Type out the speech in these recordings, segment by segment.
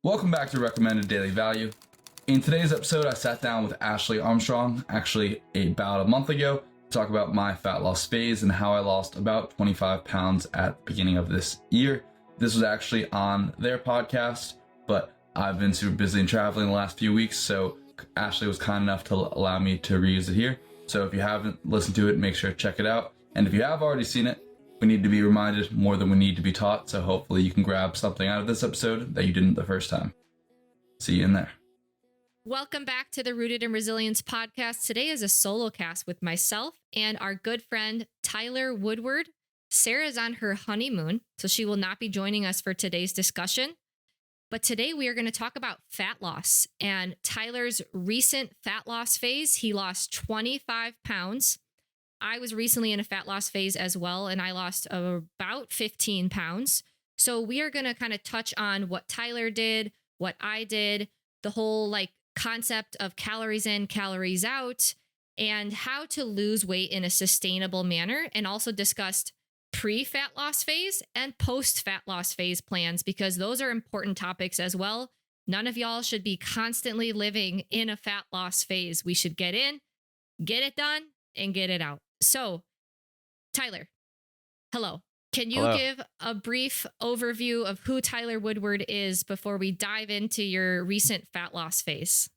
Welcome back to Recommended Daily Value. In today's episode, I sat down with Ashley Armstrong, actually about a month ago, to talk about my fat loss phase and how I lost about 25 pounds at the beginning of this year. This was actually on their podcast, but I've been super busy and traveling the last few weeks, so Ashley was kind enough to allow me to reuse it here. So if you haven't listened to it, make sure to check it out. And if you have already seen it, we need to be reminded more than we need to be taught, so hopefully you can grab something out of this episode that you didn't the first time. See you in there. Welcome back to the Rooted in Resilience podcast. Today is a solo cast with myself and our good friend, Tyler Woodward. Sarah's on her honeymoon, so she will not be joining us for today's discussion. But today we are going to talk about fat loss and Tyler's recent fat loss phase. He lost 25 pounds. I was recently in a fat loss phase as well, and I lost about 15 pounds. So we are going to kind of touch on what Tyler did, what I did, the whole concept of calories in, calories out, and how to lose weight in a sustainable manner, and also discussed pre-fat loss phase and post-fat loss phase plans, because those are important topics as well. None of y'all should be constantly living in a fat loss phase. We should get in, get it done, and get it out. So, Tyler, hello. Can you give a brief overview of who Tyler Woodward is before we dive into your recent fat loss phase?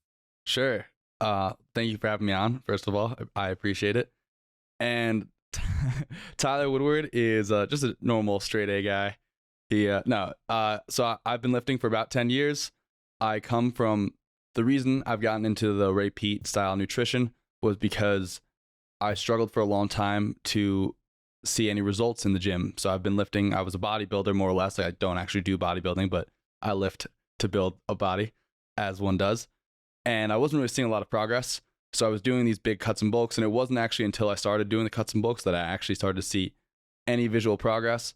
Sure. Thank you for having me on, first of all. I appreciate it. And Tyler Woodward is just a normal straight A guy. So I've been lifting for about 10 years. I come from, the reason I've gotten into the Ray Peat style nutrition was because I struggled for a long time to see any results in the gym. So I've been lifting. I was a bodybuilder more or less. I don't actually do bodybuilding, but I lift to build a body, as one does. And I wasn't really seeing a lot of progress. So I was doing these big cuts and bulks, and it wasn't actually until I started doing the cuts and bulks that I actually started to see any visual progress.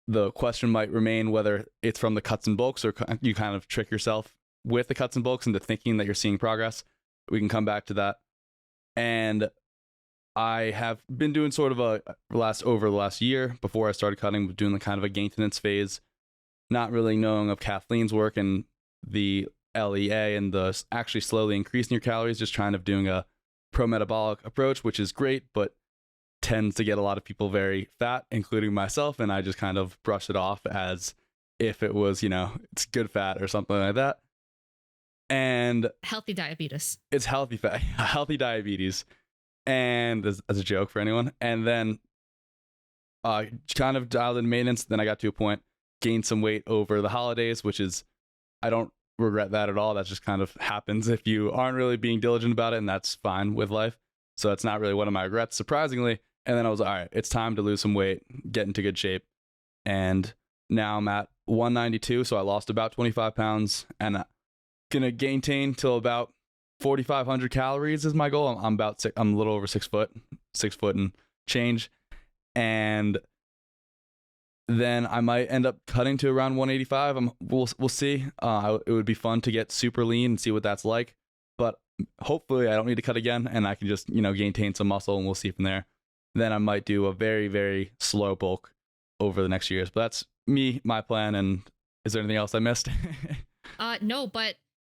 The question might remain whether it's from the cuts and bulks or you kind of trick yourself with the cuts and bulks into thinking that you're seeing progress. We can come back to that. And I have been doing sort of over the last year, before I started cutting, doing the kind of a maintenance phase, not really knowing of Kathleen's work and the LEA and the actually slowly increasing your calories, just trying to doing a pro-metabolic approach, which is great, but tends to get a lot of people very fat, including myself. And I just kind of brush it off as if it was, it's good fat or something like that. And healthy diabetes. It's healthy fat, healthy diabetes. And as a joke for anyone. And then kind of dialed in maintenance. Then I got to a point, gained some weight over the holidays, which is, I don't regret that at all. That just kind of happens if you aren't really being diligent about it, and that's fine with life. So it's not really one of my regrets, surprisingly. And then I was like, all right, it's time to lose some weight, get into good shape. And now I'm at 192, so I lost about 25 pounds, and gonna maintain till about 4,500 calories is my goal. I'm a little over 6 foot and change. And then I might end up cutting to around 185. We'll see. It would be fun to get super lean and see what that's like. But hopefully I don't need to cut again, and I can just, maintain some muscle, and we'll see from there. Then I might do a very, very slow bulk over the next years. But that's my plan. And is there anything else I missed? No, but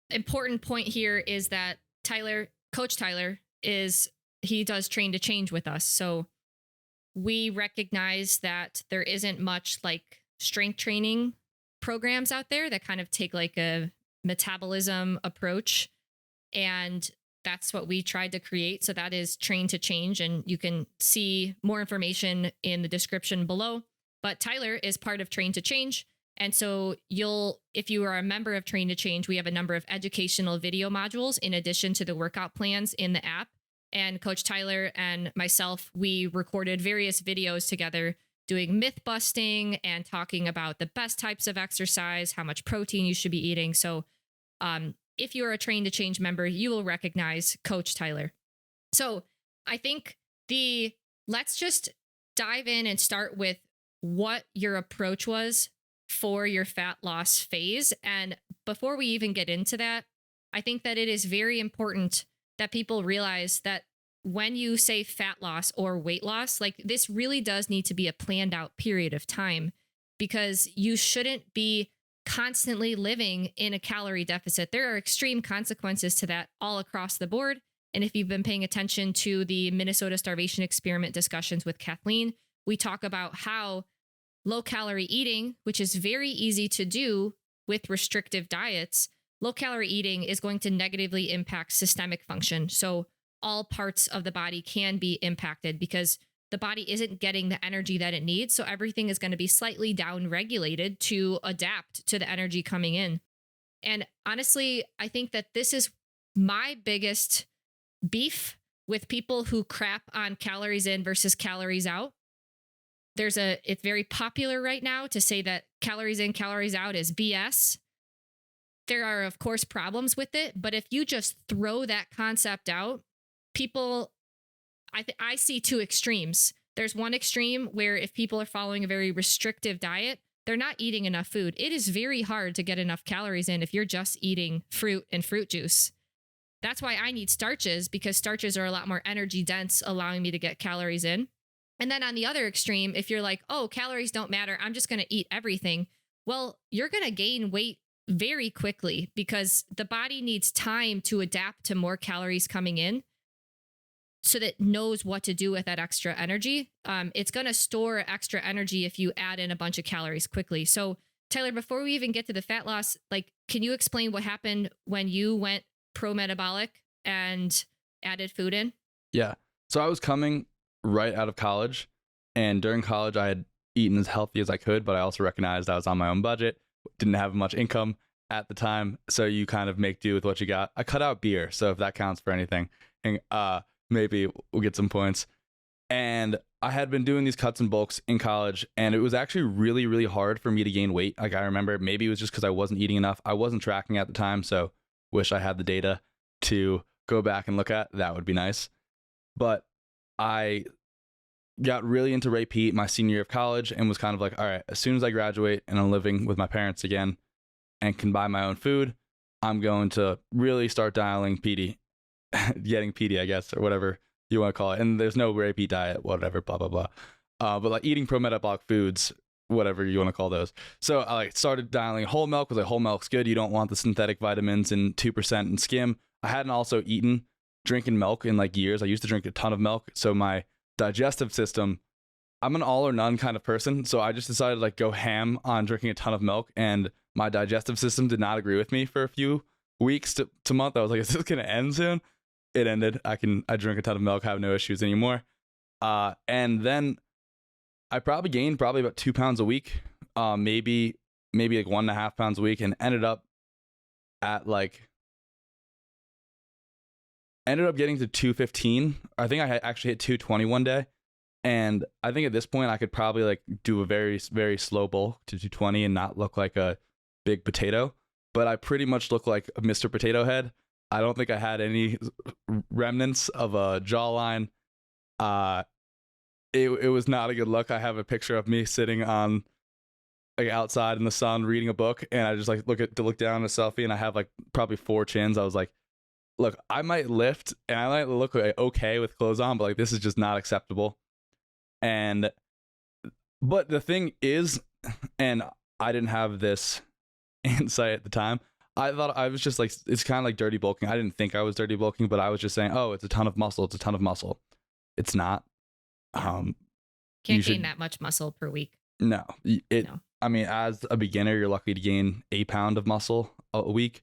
important point here is that Coach Tyler he does train to change with us. So we recognize that there isn't much strength training programs out there that kind of take a metabolism approach. And that's what we tried to create. So that is Train to Change. And you can see more information in the description below. But Tyler is part of Train to Change. And so if you are a member of Train to Change, we have a number of educational video modules in addition to the workout plans in the app. And Coach Tyler and myself, we recorded various videos together doing myth busting and talking about the best types of exercise, how much protein you should be eating. So if you're a Train to Change member, you will recognize Coach Tyler. So I think let's just dive in and start with what your approach was for your fat loss phase. And before we even get into that, I think that it is very important that people realize that when you say fat loss or weight loss, this really does need to be a planned out period of time, because you shouldn't be constantly living in a calorie deficit. There are extreme consequences to that all across the board. And if you've been paying attention to the Minnesota starvation experiment discussions with Kathleen, we talk about how low calorie eating, which is very easy to do with restrictive diets, low calorie eating is going to negatively impact systemic function. So all parts of the body can be impacted because the body isn't getting the energy that it needs. So everything is going to be slightly down regulated to adapt to the energy coming in. And honestly, I think that this is my biggest beef with people who crap on calories in versus calories out. It's very popular right now to say that calories in, calories out is BS. There are, of course, problems with it, but if you just throw that concept out, people, I see two extremes. There's one extreme where if people are following a very restrictive diet, they're not eating enough food. It is very hard to get enough calories in if you're just eating fruit and fruit juice. That's why I need starches, because starches are a lot more energy dense, allowing me to get calories in. And then on the other extreme, if you're like, oh, calories don't matter, I'm just going to eat everything. Well, you're going to gain weight very quickly because the body needs time to adapt to more calories coming in so that it knows what to do with that extra energy. It's going to store extra energy if you add in a bunch of calories quickly. So Tyler, before we even get to the fat loss, like, can you explain what happened when you went pro-metabolic and added food in? Yeah. So I was coming right out of college, and during college I had eaten as healthy as I could, but I also recognized I was on my own budget, didn't have much income at the time, so you kind of make do with what you got. I cut out beer, so if that counts for anything, and maybe we'll get some points. And I had been doing these cuts and bulks in college, and it was actually really, really hard for me to gain weight. Like, I remember maybe it was just because I wasn't eating enough. I wasn't tracking at the time, so wish I had the data to go back and look at. That would be nice. But I got really into repeat my senior year of college and was kind of like, all right, as soon as I graduate and I'm living with my parents again and can buy my own food, I'm going to really start dialing PD, getting PD, I guess, or whatever you want to call it. And there's no repeat diet, whatever, blah, blah, blah. But like eating pro-metabolic foods, whatever you want to call those. So I like started dialing whole milk. Was like, whole milk's good. You don't want the synthetic vitamins and 2% and skim. I hadn't also drinking milk in like years. I used to drink a ton of milk. So my digestive system, I'm an all or none kind of person. So I just decided to like go ham on drinking a ton of milk, and my digestive system did not agree with me for a few weeks to month. I was like, is this going to end soon? It ended. I drink a ton of milk, have no issues anymore. And then I probably gained about 2 pounds a week, maybe like 1.5 pounds a week, and ended up getting to 215. I think I had actually hit 220 one day. And I think at this point I could probably like do a very, very slow bulk to 220 and not look like a big potato. But I pretty much look like a Mr. Potato Head. I don't think I had any remnants of a jawline. It was not a good look. I have a picture of me sitting on like outside in the sun reading a book, and I just like look down at a selfie, and I have like probably 4 chins. I was like, look, I might lift and I might look like okay with clothes on, but like this is just not acceptable. But the thing is, and I didn't have this insight at the time, I thought I was just like, it's kind of like dirty bulking. I didn't think I was dirty bulking, but I was just saying, oh, it's a ton of muscle. It's a ton of muscle. It's not. Can't gain that much muscle per week. No. No. I mean, as a beginner, you're lucky to gain a pound of muscle a week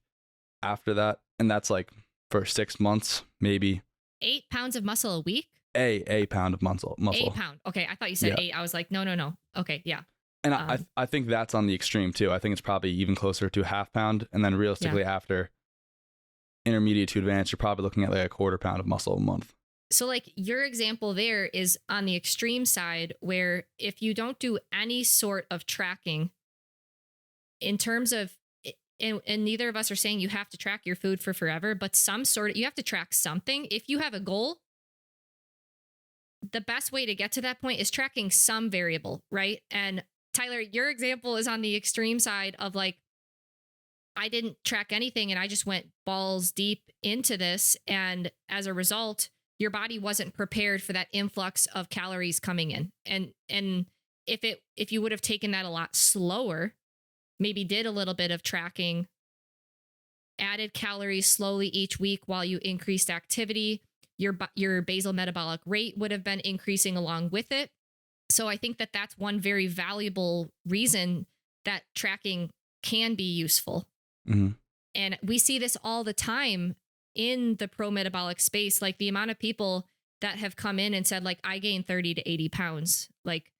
after that. And that's like for 6 months, maybe. 8 pounds of muscle a week? A pound of muscle. A pound. Okay. I thought you said 8. I was like, no. Okay. Yeah. And I think that's on the extreme too. I think it's probably even closer to a half pound. And then realistically after intermediate to advanced, you're probably looking at like a 1/4 pound of muscle a month. So like your example there is on the extreme side, where if you don't do any sort of tracking in terms of, and neither of us are saying you have to track your food for forever, but you have to track something. If you have a goal, the best way to get to that point is tracking some variable, right? And Tyler, your example is on the extreme side of like, I didn't track anything and I just went balls deep into this. And as a result, your body wasn't prepared for that influx of calories coming in. And if you would have taken that a lot slower, maybe did a little bit of tracking, added calories slowly each week while you increased activity, your basal metabolic rate would have been increasing along with it. So I think that that's one very valuable reason that tracking can be useful. Mm-hmm. And we see this all the time in the pro-metabolic space, like the amount of people that have come in and said, like, I gained 30 to 80 pounds. Like,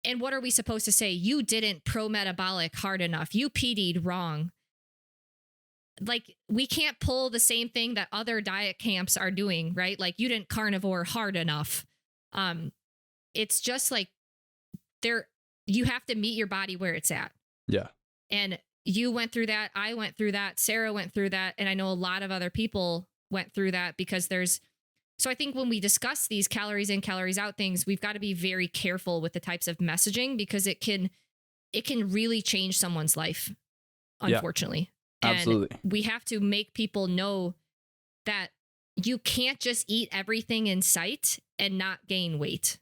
and what are we supposed to say? You didn't pro-metabolic hard enough. You PD'd wrong. Like, we can't pull the same thing that other diet camps are doing, right? Like, you didn't carnivore hard enough. It's just like you have to meet your body where it's at. Yeah. And you went through that. I went through that. Sarah went through that. And I know a lot of other people went through that because so I think when we discuss these calories in, calories out things, we've got to be very careful with the types of messaging because it can really change someone's life, unfortunately. Yeah, absolutely. And we have to make people know that you can't just eat everything in sight and not gain weight.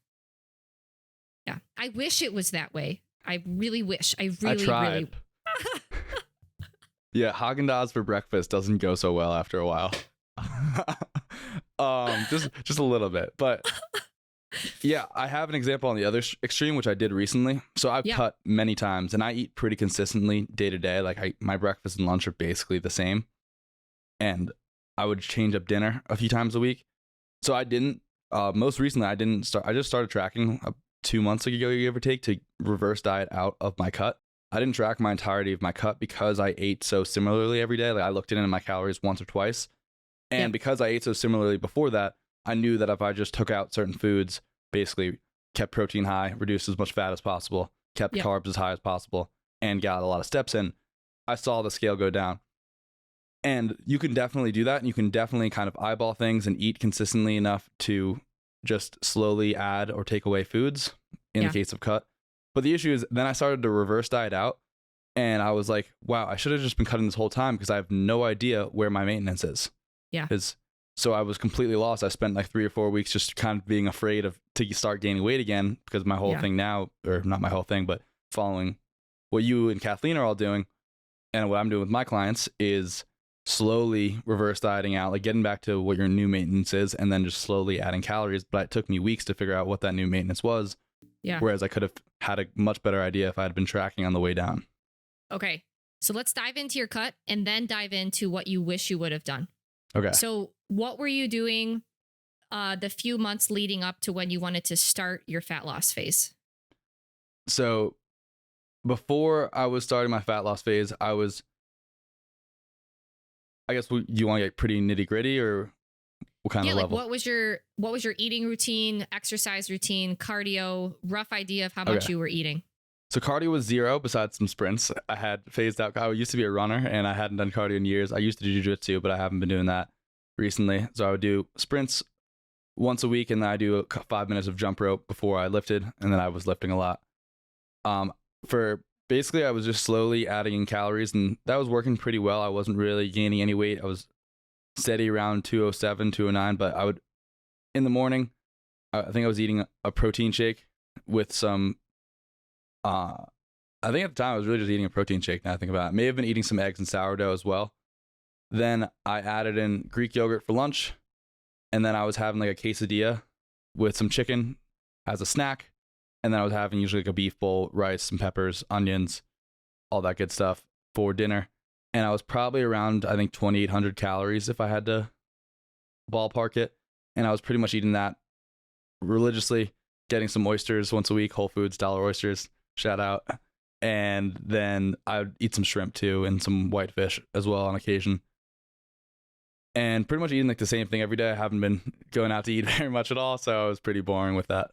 Yeah. I wish it was that way. I really wish. I tried. Yeah, Haagen-Dazs for breakfast doesn't go so well after a while. Just a little bit, but yeah, I have an example on the other extreme, which I did recently. So I've cut many times, and I eat pretty consistently day to day. Like my breakfast and lunch are basically the same, and I would change up dinner a few times a week. So I didn't. Most recently, I didn't start. I just started tracking 2 months ago, give or take, to reverse diet out of my cut. I didn't track my entirety of my cut because I ate so similarly every day. Like I looked into my calories once or twice. And because I ate so similarly before that, I knew that if I just took out certain foods, basically kept protein high, reduced as much fat as possible, kept carbs as high as possible, and got a lot of steps in, I saw the scale go down. And you can definitely do that. And you can definitely kind of eyeball things and eat consistently enough to just slowly add or take away foods in the case of cut. But the issue is then I started to reverse diet out. And I was like, wow, I should have just been cutting this whole time because I have no idea where my maintenance is. Yeah. So I was completely lost. I spent like 3 or 4 weeks just kind of being afraid to start gaining weight again because my whole thing now, or not my whole thing, but following what you and Kathleen are all doing and what I'm doing with my clients is slowly reverse dieting out, like getting back to what your new maintenance is and then just slowly adding calories. But it took me weeks to figure out what that new maintenance was. Yeah. Whereas I could have had a much better idea if I had been tracking on the way down. Okay. So let's dive into your cut and then dive into what you wish you would have done. Okay. So what were you doing the few months leading up to when you wanted to start your fat loss phase? So before I was starting my fat loss phase, I guess you want to get pretty nitty gritty or what kind of level? What was your eating routine, exercise routine, cardio, rough idea of how much you were eating? So cardio was 0 besides some sprints. I had phased out. I used to be a runner and I hadn't done cardio in years. I used to do jiu-jitsu, but I haven't been doing that recently. So I would do sprints once a week and then I do 5 minutes of jump rope before I lifted. And then I was lifting a lot. For basically, I was just slowly adding in calories and that was working pretty well. I wasn't really gaining any weight. I was steady around 207, 209, but I would, in the morning, I think I was eating a protein shake with some, I think at the time I was really just eating a protein shake now I think about it. May have been eating some eggs and sourdough as well. Then I added in Greek yogurt for lunch. And then I was having like a quesadilla with some chicken as a snack. And then I was having usually like a beef bowl, rice, some peppers, onions, all that good stuff for dinner. And I was probably around, I think, 2,800 calories if I had to ballpark it. And I was pretty much eating that religiously, getting some oysters once a week, Whole Foods, dollar oysters, shout out. And then I would eat some shrimp too and some whitefish as well on occasion. And pretty much eating like the same thing every day. I haven't been going out to eat very much at all, so I was pretty boring with that.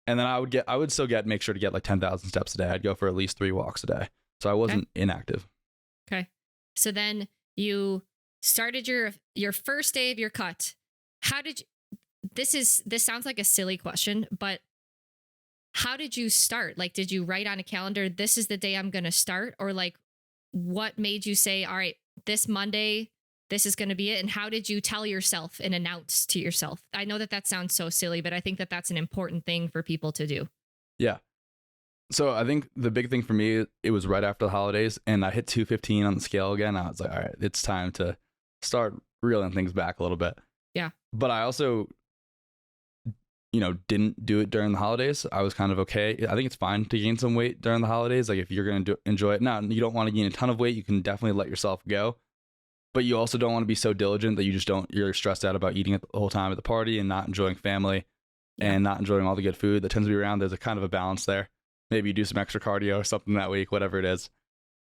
And then I would still make sure to get like 10,000 steps a day. I'd go for at least 3 walks a day. So I wasn't inactive. Okay. So then you started your first day of your cut. How did you, this sounds like a silly question, but how did you start? Like, did you write on a calendar, this is the day I'm going to start? Or like, what made you say, all right, this Monday, this is going to be it? And how did you tell yourself and announce to yourself? I know that sounds so silly, but I think that that's an important thing for people to do. Yeah. So I think the big thing for me, it was right after the holidays, and I hit 215 on the scale again. I was like, all right, it's time to start reeling things back a little bit. Yeah. But I also, didn't do it during the holidays. I was kind of okay. I think it's fine to gain some weight during the holidays. Like if you're going to enjoy it. Now, you don't want to gain a ton of weight. You can definitely let yourself go. But you also don't want to be so diligent that you're stressed out about eating it the whole time at the party and not enjoying family and not enjoying all the good food that tends to be around. There's a kind of a balance there. Maybe you do some extra cardio or something that week, whatever it is.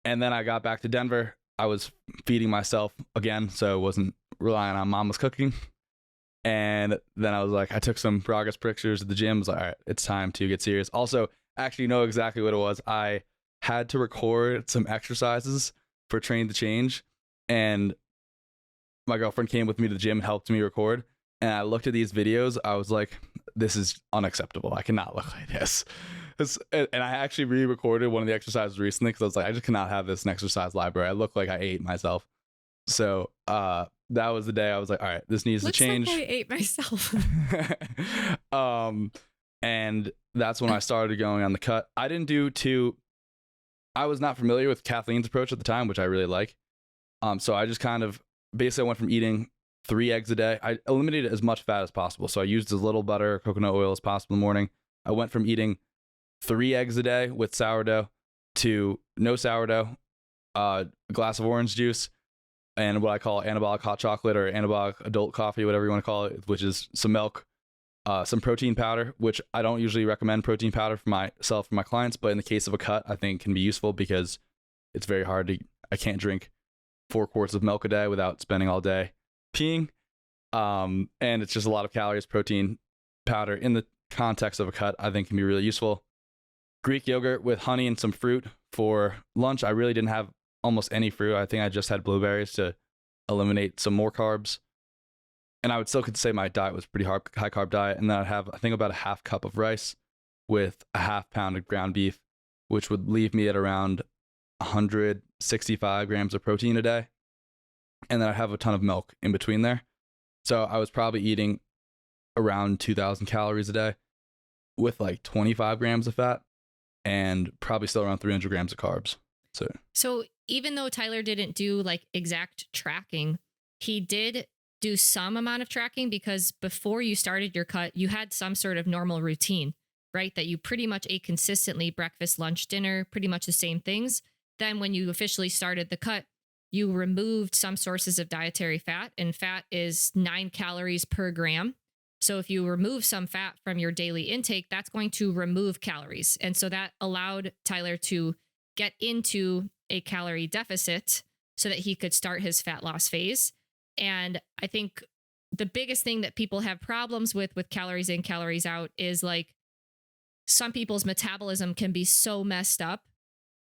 And then I got back to Denver. I was feeding myself again, so I wasn't relying on mama's cooking. And then I was like, I took some progress pictures at the gym. I was like, all right, it's time to get serious. Also, actually know exactly what it was. I had to record some exercises for Train to Change. And my girlfriend came with me to the gym and helped me record. And I looked at these videos. I was like, this is unacceptable. I cannot look like this. And I actually re-recorded one of the exercises recently because I was like, I just cannot have this in exercise library. I look like I ate myself. So that was the day I was like, all right, this needs to change. Like I ate myself. And that's when I started going on the cut. I was not familiar with Kathleen's approach at the time, which I really like. So I just kind of basically went from eating 3 eggs a day. I eliminated as much fat as possible. So I used as little butter, coconut oil as possible in the morning. I went from eating 3 eggs a day with sourdough to no sourdough, a glass of orange juice, and what I call anabolic hot chocolate or anabolic adult coffee, whatever you want to call it, which is some milk, some protein powder, which I don't usually recommend protein powder for myself, for my clients, but in the case of a cut, I think can be useful because it's very hard I can't drink 4 quarts of milk a day without spending all day peeing. And it's just a lot of calories. Protein powder in the context of a cut, I think can be really useful. Greek yogurt with honey and some fruit for lunch. I really didn't have almost any fruit. I think I just had blueberries to eliminate some more carbs. And I would still could say my diet was pretty high carb diet. And then I'd have, I think, about a half cup of rice with a half pound of ground beef, which would leave me at around 165 grams of protein a day. And then I'd have a ton of milk in between there. So I was probably eating around 2,000 calories a day with like 25 grams of fat and probably still around 300 grams of carbs. So even though Tyler didn't do like exact tracking, he did do some amount of tracking because before you started your cut, you had some sort of normal routine, right? That you pretty much ate consistently, breakfast, lunch, dinner, pretty much the same things. Then when you officially started the cut, you removed some sources of dietary fat, and fat is 9 calories per gram. So if you remove some fat from your daily intake, that's going to remove calories. And so that allowed Tyler to get into a calorie deficit so that he could start his fat loss phase. And I think the biggest thing that people have problems with calories in, calories out is like some people's metabolism can be so messed up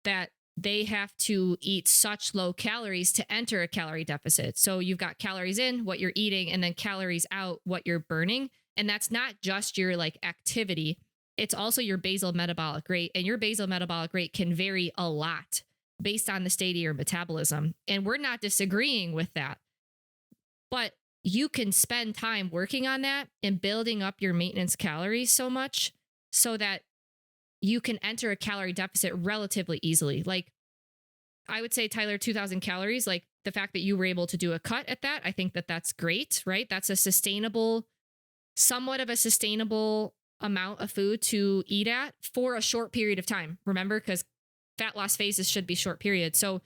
that they have to eat such low calories to enter a calorie deficit. So you've got calories in, what you're eating, and then calories out, what you're burning. And that's not just your like activity. It's also your basal metabolic rate. And your basal metabolic rate can vary a lot based on the state of your metabolism. And we're not disagreeing with that. But you can spend time working on that and building up your maintenance calories so much so that you can enter a calorie deficit relatively easily. Like I would say, Tyler, 2,000 calories, like the fact that you were able to do a cut at that, I think that that's great, right? That's a sustainable, somewhat of a sustainable amount of food to eat at for a short period of time. Remember, because fat loss phases should be short periods. So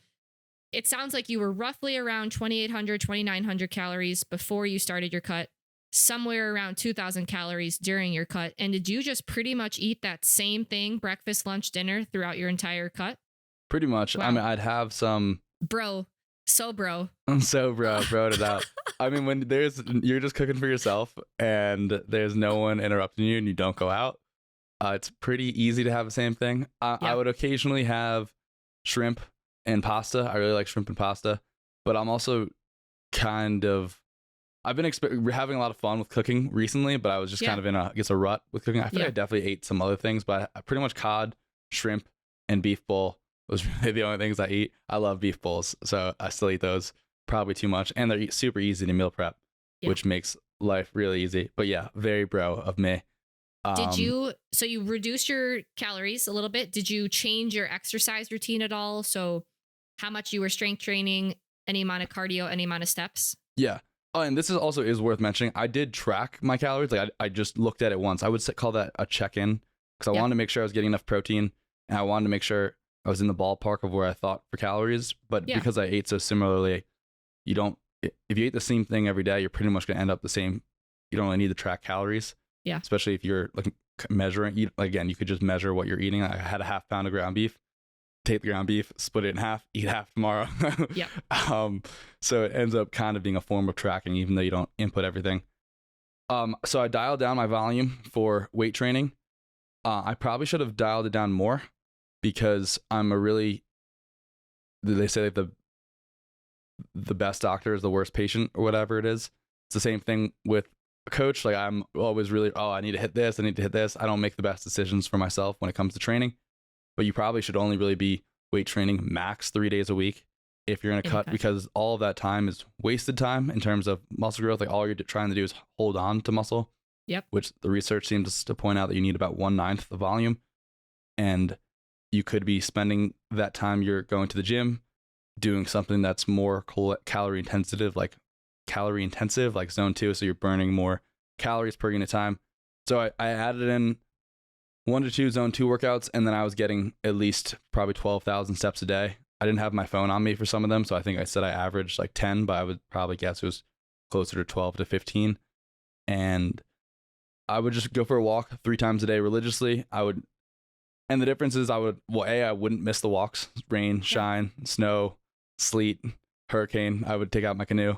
it sounds like you were roughly around 2,800, 2,900 calories before you started your cut, somewhere around 2,000 calories during your cut. And did you just pretty much eat that same thing, breakfast, lunch, dinner throughout your entire cut? Pretty much. Wow. I mean, I'd have some... Bro. I'm so broed it out. I mean, when you're just cooking for yourself and there's no one interrupting you and you don't go out, it's pretty easy to have the same thing. I would occasionally have shrimp and pasta. I really like shrimp and pasta, but I'm also I've been having a lot of fun with cooking recently, but I was just kind of in a rut with cooking. I feel like I definitely ate some other things, but I pretty much cod, shrimp, and beef bowl was really the only things I eat. I love beef bowls, so I still eat those probably too much, and they're super easy to meal prep, which makes life really easy. But yeah, very bro of me. So you reduced your calories a little bit. Did you change your exercise routine at all? So how much you were strength training, any amount of cardio, any amount of steps? Yeah. Oh, and this is also is worth mentioning. I did track my calories. Like I just looked at it once. I would call that a check-in because I wanted to make sure I was getting enough protein, and I wanted to make sure I was in the ballpark of where I thought for calories. But because I ate so similarly, you don't. If you ate the same thing every day, you're pretty much going to end up the same. You don't really need to track calories. Yeah. Especially if you're like measuring. Again, you could just measure what you're eating. I had a half pound of ground beef. Take the ground beef, split it in half, eat half tomorrow. Yeah. So it ends up kind of being a form of tracking, even though you don't input everything. So I dialed down my volume for weight training. I probably should have dialed it down more because they say that the best doctor is the worst patient or whatever it is. It's the same thing with a coach. Like I'm always really, I need to hit this. I need to hit this. I don't make the best decisions for myself when it comes to training. But you probably should only really be weight training max 3 days a week if you're in a cut, because all of that time is wasted time in terms of muscle growth. Like all you're trying to do is hold on to muscle. Yep. Which the research seems to point out that you need about 1/9 the volume. And you could be spending that time you're going to the gym doing something that's more calorie intensive, like zone 2. So you're burning more calories per unit time. So I added in 1 to 2 zone 2 workouts, and then I was getting at least probably 12,000 steps a day. I didn't have my phone on me for some of them, so I think I said I averaged like 10, but I would probably guess it was closer to 12 to 15. And I would just go for a walk 3 times a day religiously. And the difference is I wouldn't miss the walks. Rain, shine, snow, sleet, hurricane. I would take out my canoe.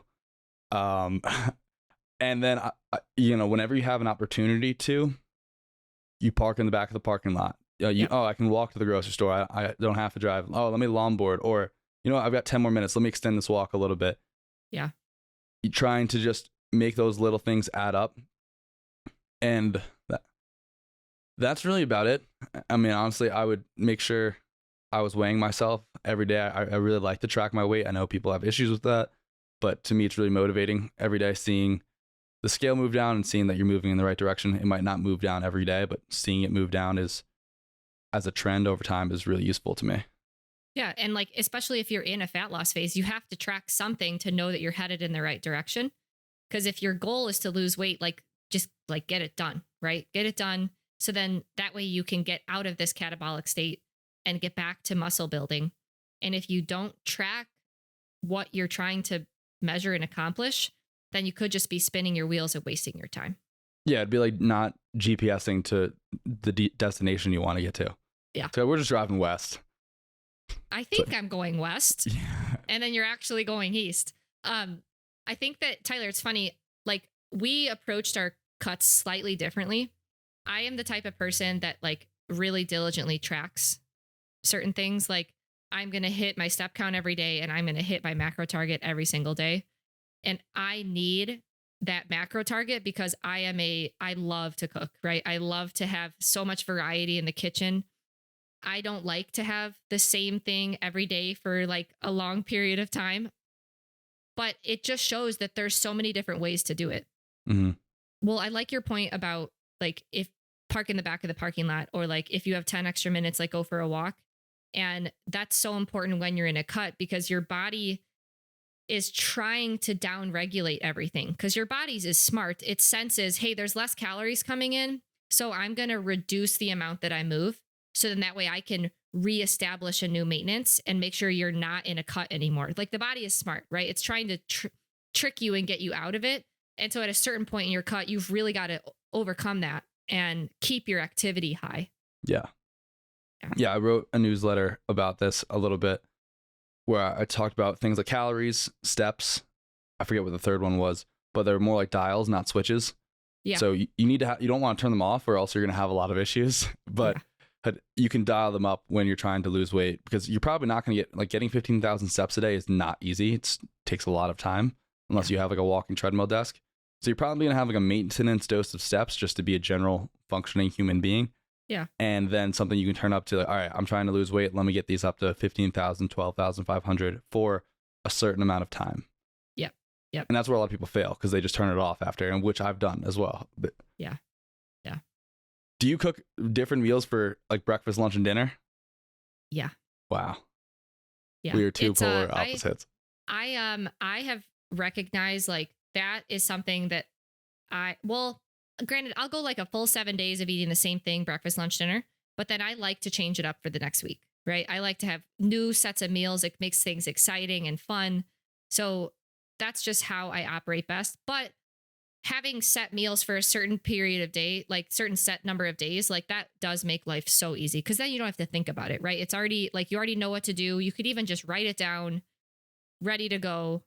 And then, whenever you have an opportunity to, you park in the back of the parking lot. I can walk to the grocery store. I don't have to drive. Oh, let me longboard. Or, I've got 10 more minutes. Let me extend this walk a little bit. Yeah. You're trying to just make those little things add up. And that's really about it. I mean, honestly, I would make sure I was weighing myself every day. I really like to track my weight. I know people have issues with that, but to me, it's really motivating every day seeing the scale move down and seeing that you're moving in the right direction. It might not move down every day, but seeing it move down as a trend over time is really useful to me. Yeah. And like, especially if you're in a fat loss phase, you have to track something to know that you're headed in the right direction. Because if your goal is to lose weight, just get it done, right? Get it done. So then that way you can get out of this catabolic state and get back to muscle building. And if you don't track what you're trying to measure and accomplish, then you could just be spinning your wheels and wasting your time. Yeah, it'd be like not GPSing to the destination you want to get to. Yeah. So we're just driving west. I think I'm going west. Yeah. And then you're actually going east. I think that, Tyler, it's funny. Like, we approached our cuts slightly differently. I am the type of person that really diligently tracks certain things. Like, I'm going to hit my step count every day and I'm going to hit my macro target every single day. And I need that macro target because I love to cook, right? I love to have so much variety in the kitchen. I don't like to have the same thing every day for a long period of time, but it just shows that there's so many different ways to do it. Mm-hmm. Well, I like your point about if park in the back of the parking lot, or if you have 10 extra minutes, go for a walk. And that's so important when you're in a cut because your body is trying to down regulate everything because your body's is smart. It senses, hey, there's less calories coming in. So I'm going to reduce the amount that I move. So then that way I can reestablish a new maintenance and make sure you're not in a cut anymore. The body is smart, right? It's trying to trick you and get you out of it. And so at a certain point in your cut, you've really got to overcome that and keep your activity high. Yeah. Yeah. I wrote a newsletter about this a little bit where I talked about things like calories, steps. I forget what the third one was, but they're more like dials, not switches. Yeah. So you need to you don't want to turn them off or else you're going to have a lot of issues, but you can dial them up when you're trying to lose weight because you're probably not going to get getting 15,000 steps a day is not easy. It takes a lot of time unless you have a walking treadmill desk. So you're probably going to have a maintenance dose of steps just to be a general functioning human being. Yeah. And then something you can turn up to all right, I'm trying to lose weight. Let me get these up to 15,000, 12,500 for a certain amount of time. Yep. Yep. And that's where a lot of people fail because they just turn it off after, and which I've done as well. But yeah. Do you cook different meals for like breakfast, lunch, and dinner? Yeah. Wow. Yeah. We are two polar opposites. I have recognized like that is something that granted, I'll go like a full 7 days of eating the same thing, breakfast, lunch, dinner, but then I like to change it up for the next week, right? I like to have new sets of meals. It makes things exciting and fun. So that's just how I operate best. But having set meals for a certain period of day, like certain set number of days, like that does make life so easy because then you don't have to think about it, right? It's already like you already know what to do. You could even just write it down, ready to go.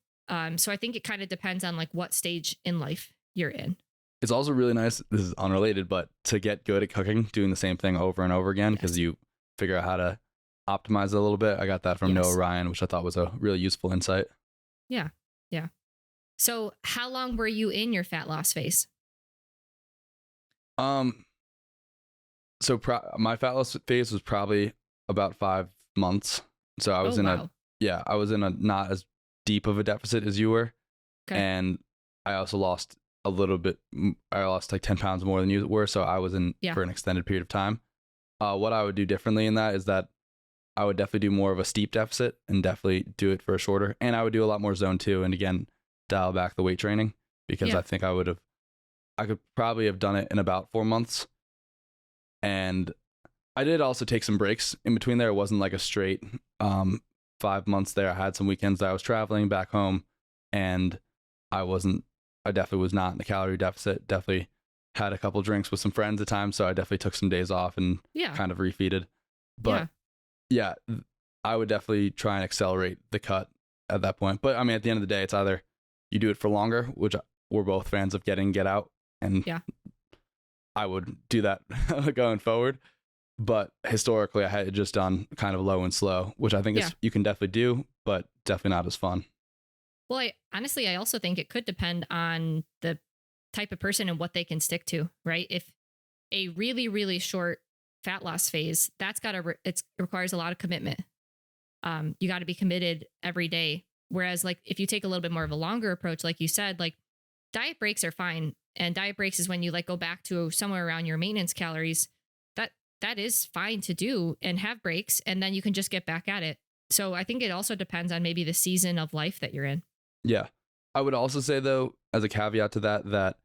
So I think it kind of depends on like what stage in life you're in. It's also really nice, this is unrelated, but to get good at cooking, doing the same thing over and over again because you figure out how to optimize it a little bit. I got that from Noah Ryan, which I thought was a really useful insight. Yeah. Yeah. So how long were you in your fat loss phase? My fat loss phase was probably about 5 months. So I was I was in a not as deep of a deficit as you were. Okay. And I also lost a little bit. I lost like 10 pounds more than you were. So I was in for an extended period of time. What I would do differently in that is that I would definitely do more of a steep deficit and definitely do it for a shorter. And I would do a lot more zone 2. And again, dial back the weight training because I think I could probably have done it in about 4 months. And I did also take some breaks in between there. It wasn't like a straight 5 months there. I had some weekends that I was traveling back home and I definitely was not in the calorie deficit. Definitely had a couple drinks with some friends at times. So I definitely took some days off and kind of refeeded. But I would definitely try and accelerate the cut at that point. But I mean, at the end of the day, it's either you do it for longer, which we're both fans of get out. And I would do that going forward. But historically, I had just done kind of low and slow, which I think you can definitely do, but definitely not as fun. Well, I also think it could depend on the type of person and what they can stick to, right? If a really, really short fat loss phase, it requires a lot of commitment. You got to be committed every day. Whereas like if you take a little bit more of a longer approach, like you said, like diet breaks are fine. And diet breaks is when you like go back to somewhere around your maintenance calories. That is fine to do and have breaks. And then you can just get back at it. So I think it also depends on maybe the season of life that you're in. Yeah. I would also say though, as a caveat to that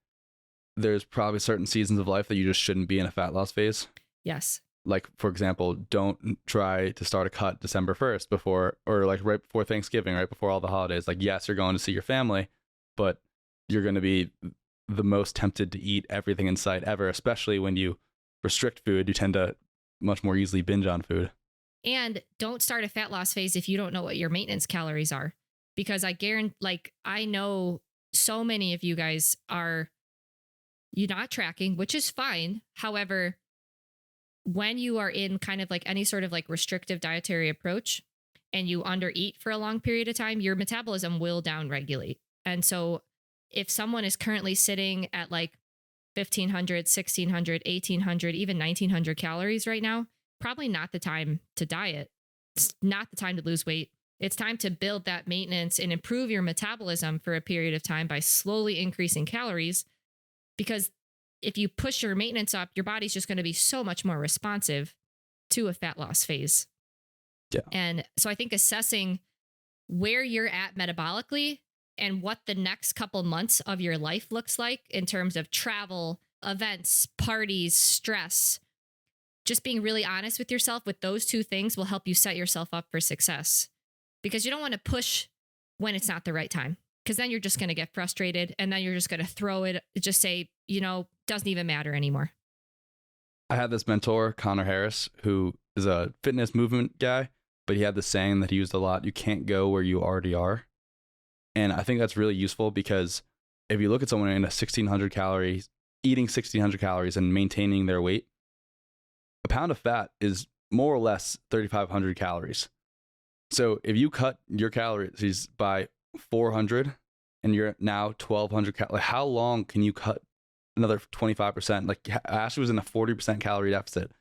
there's probably certain seasons of life that you just shouldn't be in a fat loss phase. Yes. Like, for example, don't try to start a cut December 1st or like right before Thanksgiving, right before all the holidays. Like, yes, you're going to see your family, but you're going to be the most tempted to eat everything in sight ever, especially when you restrict food. You tend to much more easily binge on food. And don't start a fat loss phase if you don't know what your maintenance calories are, because I know so many of you guys you're not tracking, which is fine. However, when you are in kind of like any sort of like restrictive dietary approach and you undereat for a long period of time, your metabolism will downregulate. And so if someone is currently sitting at like 1,500, 1,600, 1,800, even 1,900 calories right now, probably not the time to diet. It's not the time to lose weight. It's time to build that maintenance and improve your metabolism for a period of time by slowly increasing calories. Because if you push your maintenance up, your body's just going to be so much more responsive to a fat loss phase. Yeah. And so I think assessing where you're at metabolically and what the next couple months of your life looks like in terms of travel, events, parties, stress, just being really honest with yourself with those two things will help you set yourself up for success. Because you don't want to push when it's not the right time. Because then you're just going to get frustrated and then you're just going to throw it, just say, doesn't even matter anymore. I had this mentor, Connor Harris, who is a fitness movement guy, but he had this saying that he used a lot: you can't go where you already are. And I think that's really useful because if you look at someone in 1,600 calories, eating 1,600 calories and maintaining their weight, a pound of fat is more or less 3,500 calories. So if you cut your calories by 400 and you're now 1,200 calories, how long can you cut another 25%? Like Ashley was in a 40% calorie deficit.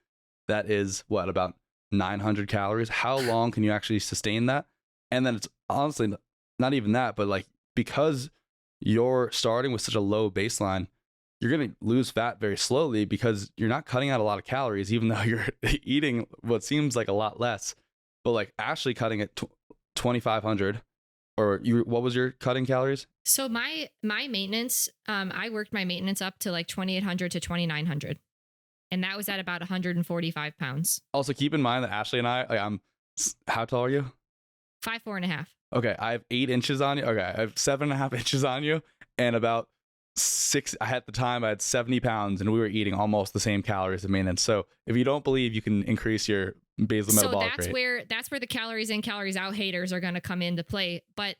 That is about 900 calories. How long can you actually sustain that? And then it's honestly not even that, but like because you're starting with such a low baseline, you're going to lose fat very slowly because you're not cutting out a lot of calories, even though you're eating what seems like a lot less. But like Ashley cutting at 2,500, or what was your cutting calories? So my maintenance, I worked my maintenance up to like 2,800 to 2,900. And that was at about 145 pounds. Also, keep in mind that Ashley and I, how tall are you? 5'4.5". Okay, I have 8 inches on you. Okay, I have 7.5 inches on you, and about 6. At the time, I had 70 pounds, and we were eating almost the same calories of maintenance. So if you don't believe you can increase your basal metabolic rate, that's where the calories in, calories out haters are going to come into play. But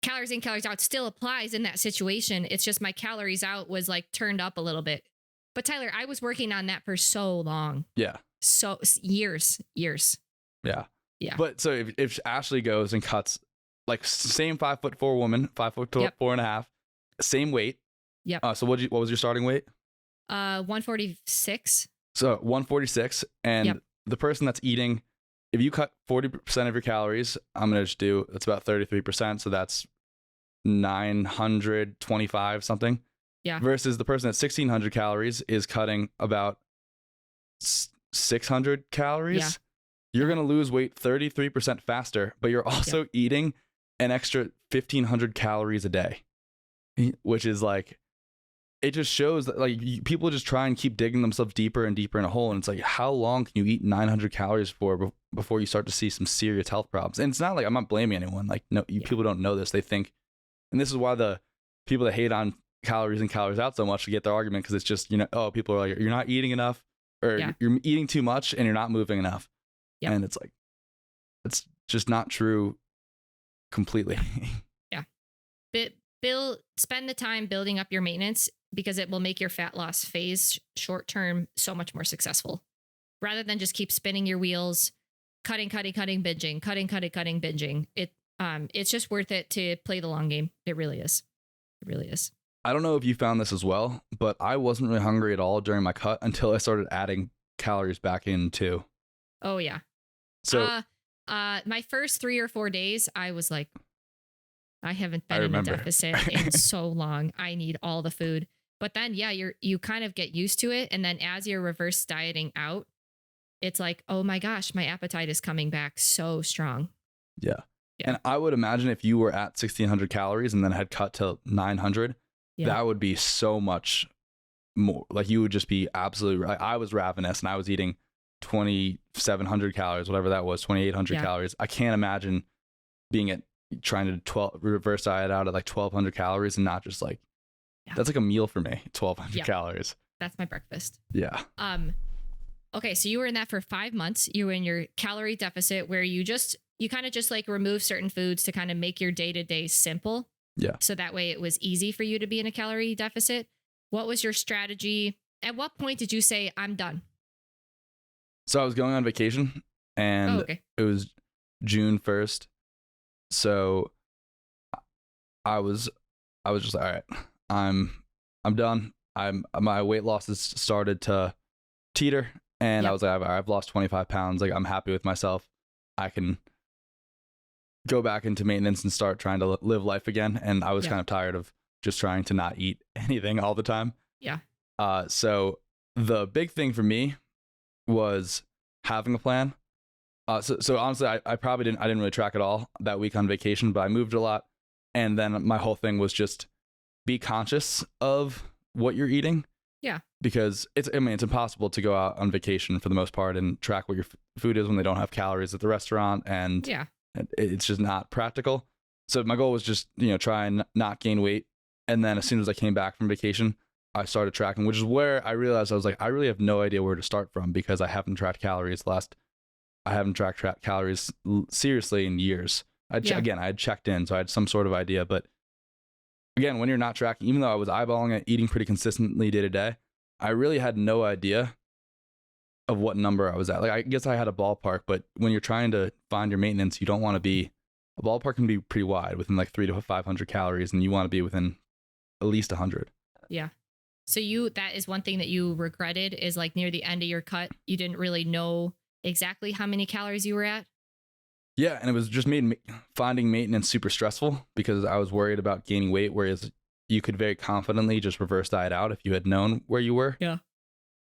calories in, calories out still applies in that situation. It's just my calories out was like turned up a little bit. But Tyler, I was working on that for so long. Yeah. So years. Yeah. Yeah. But so if Ashley goes and cuts like same 5'4" woman, 5'4.5", same weight. Yep. So what was your starting weight? 146. So 146, and the person that's eating, if you cut 40% of your calories, I'm gonna just do, that's about 33%. So that's 925 something. Yeah. Versus the person at 1,600 calories is cutting about 600 calories. Yeah. You're going to lose weight 33% faster, but you're also eating an extra 1,500 calories a day, which is like, it just shows that like people just try and keep digging themselves deeper and deeper in a hole. And it's like, how long can you eat 900 calories for before you start to see some serious health problems? And it's not like, I'm not blaming anyone. Like, no, people don't know this. They think, and this is why the people that hate on calories and calories out so much to get their argument, because it's just, oh, people are like, you're not eating enough, or you're eating too much and you're not moving enough. And it's like, it's just not true completely. Spend the time building up your maintenance, because it will make your fat loss phase short term so much more successful, rather than just keep spinning your wheels, cutting, binging, cutting, binging. It's just worth it to play the long game. It really is. I don't know if you found this as well, but I wasn't really hungry at all during my cut until I started adding calories back in too. Oh yeah. So my first 3 or 4 days, I was like, I haven't been in a deficit in so long. I need all the food. But then, you kind of get used to it. And then as you're reverse dieting out, it's like, oh my gosh, my appetite is coming back so strong. Yeah. And I would imagine if you were at 1,600 calories and then had cut to 900, that would be so much more. Like you would just be absolutely, I was ravenous and I was eating 2,700 calories, whatever that was, 2,800 calories. I can't imagine trying to reverse diet out at like 1,200 calories and not just like, that's like a meal for me, 1,200 calories. That's my breakfast. Yeah. Okay. So you were in that for 5 months. You were in your calorie deficit where you kind of just like remove certain foods to kind of make your day-to-day simple. Yeah. So that way it was easy for you to be in a calorie deficit. What was your strategy? At what point did you say, I'm done? So I was going on vacation and it was June 1st. So I was just like, all right, I'm done. My weight loss has started to teeter, and I was like, I've lost 25 pounds. Like I'm happy with myself. I can go back into maintenance and start trying to live life again. And I was kind of tired of just trying to not eat anything all the time. Yeah. So the big thing for me was having a plan. So honestly, I didn't really track at all that week on vacation, but I moved a lot. And then my whole thing was just be conscious of what you're eating. Yeah. Because it's impossible to go out on vacation for the most part and track what your food is when they don't have calories at the restaurant. And it's just not practical. So my goal was just, try and not gain weight. And then as soon as I came back from vacation, I started tracking, which is where I realized I was like, I really have no idea where to start from because I haven't tracked calories I haven't tracked calories seriously in years. Again, I had checked in, so I had some sort of idea. But again, when you're not tracking, even though I was eyeballing it, eating pretty consistently day to day, I really had no idea of what number I was at. Like, I guess I had a ballpark, but when you're trying to find your maintenance, you don't want to be, a ballpark can be pretty wide, within like 300 to 500 calories, and you want to be within at least 100. Yeah. So that is one thing that you regretted, is like near the end of your cut, you didn't really know exactly how many calories you were at? Yeah, and it was just finding maintenance super stressful because I was worried about gaining weight, whereas you could very confidently just reverse diet out if you had known where you were. Yeah.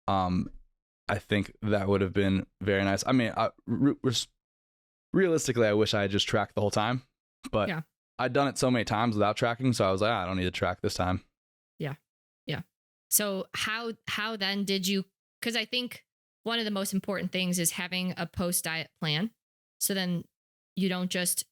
I think that would have been very nice. I mean, realistically, I wish I had just tracked the whole time, but Yeah. I'd done it so many times without tracking, so I was like, I don't need to track this time. So how then did you, because I think one of the most important things is having a post-diet plan. So then you don't just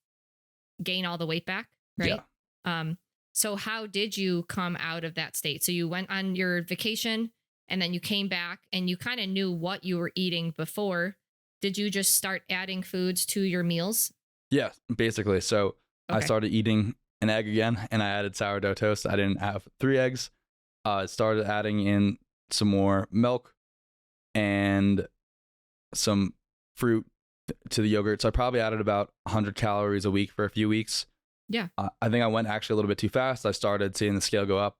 gain all the weight back, right? Yeah. So how did you come out of that state? So you went on your vacation and then you came back and you kind of knew what you were eating before. Did you just start adding foods to your meals? Yeah, basically. So I Okay. started eating an egg again, and I added sourdough toast. I didn't have 3 eggs. I started adding in some more milk and some fruit to the yogurt. So I probably added about 100 calories a week for a few weeks. Yeah. I think I went actually a little bit too fast. I started seeing the scale go up,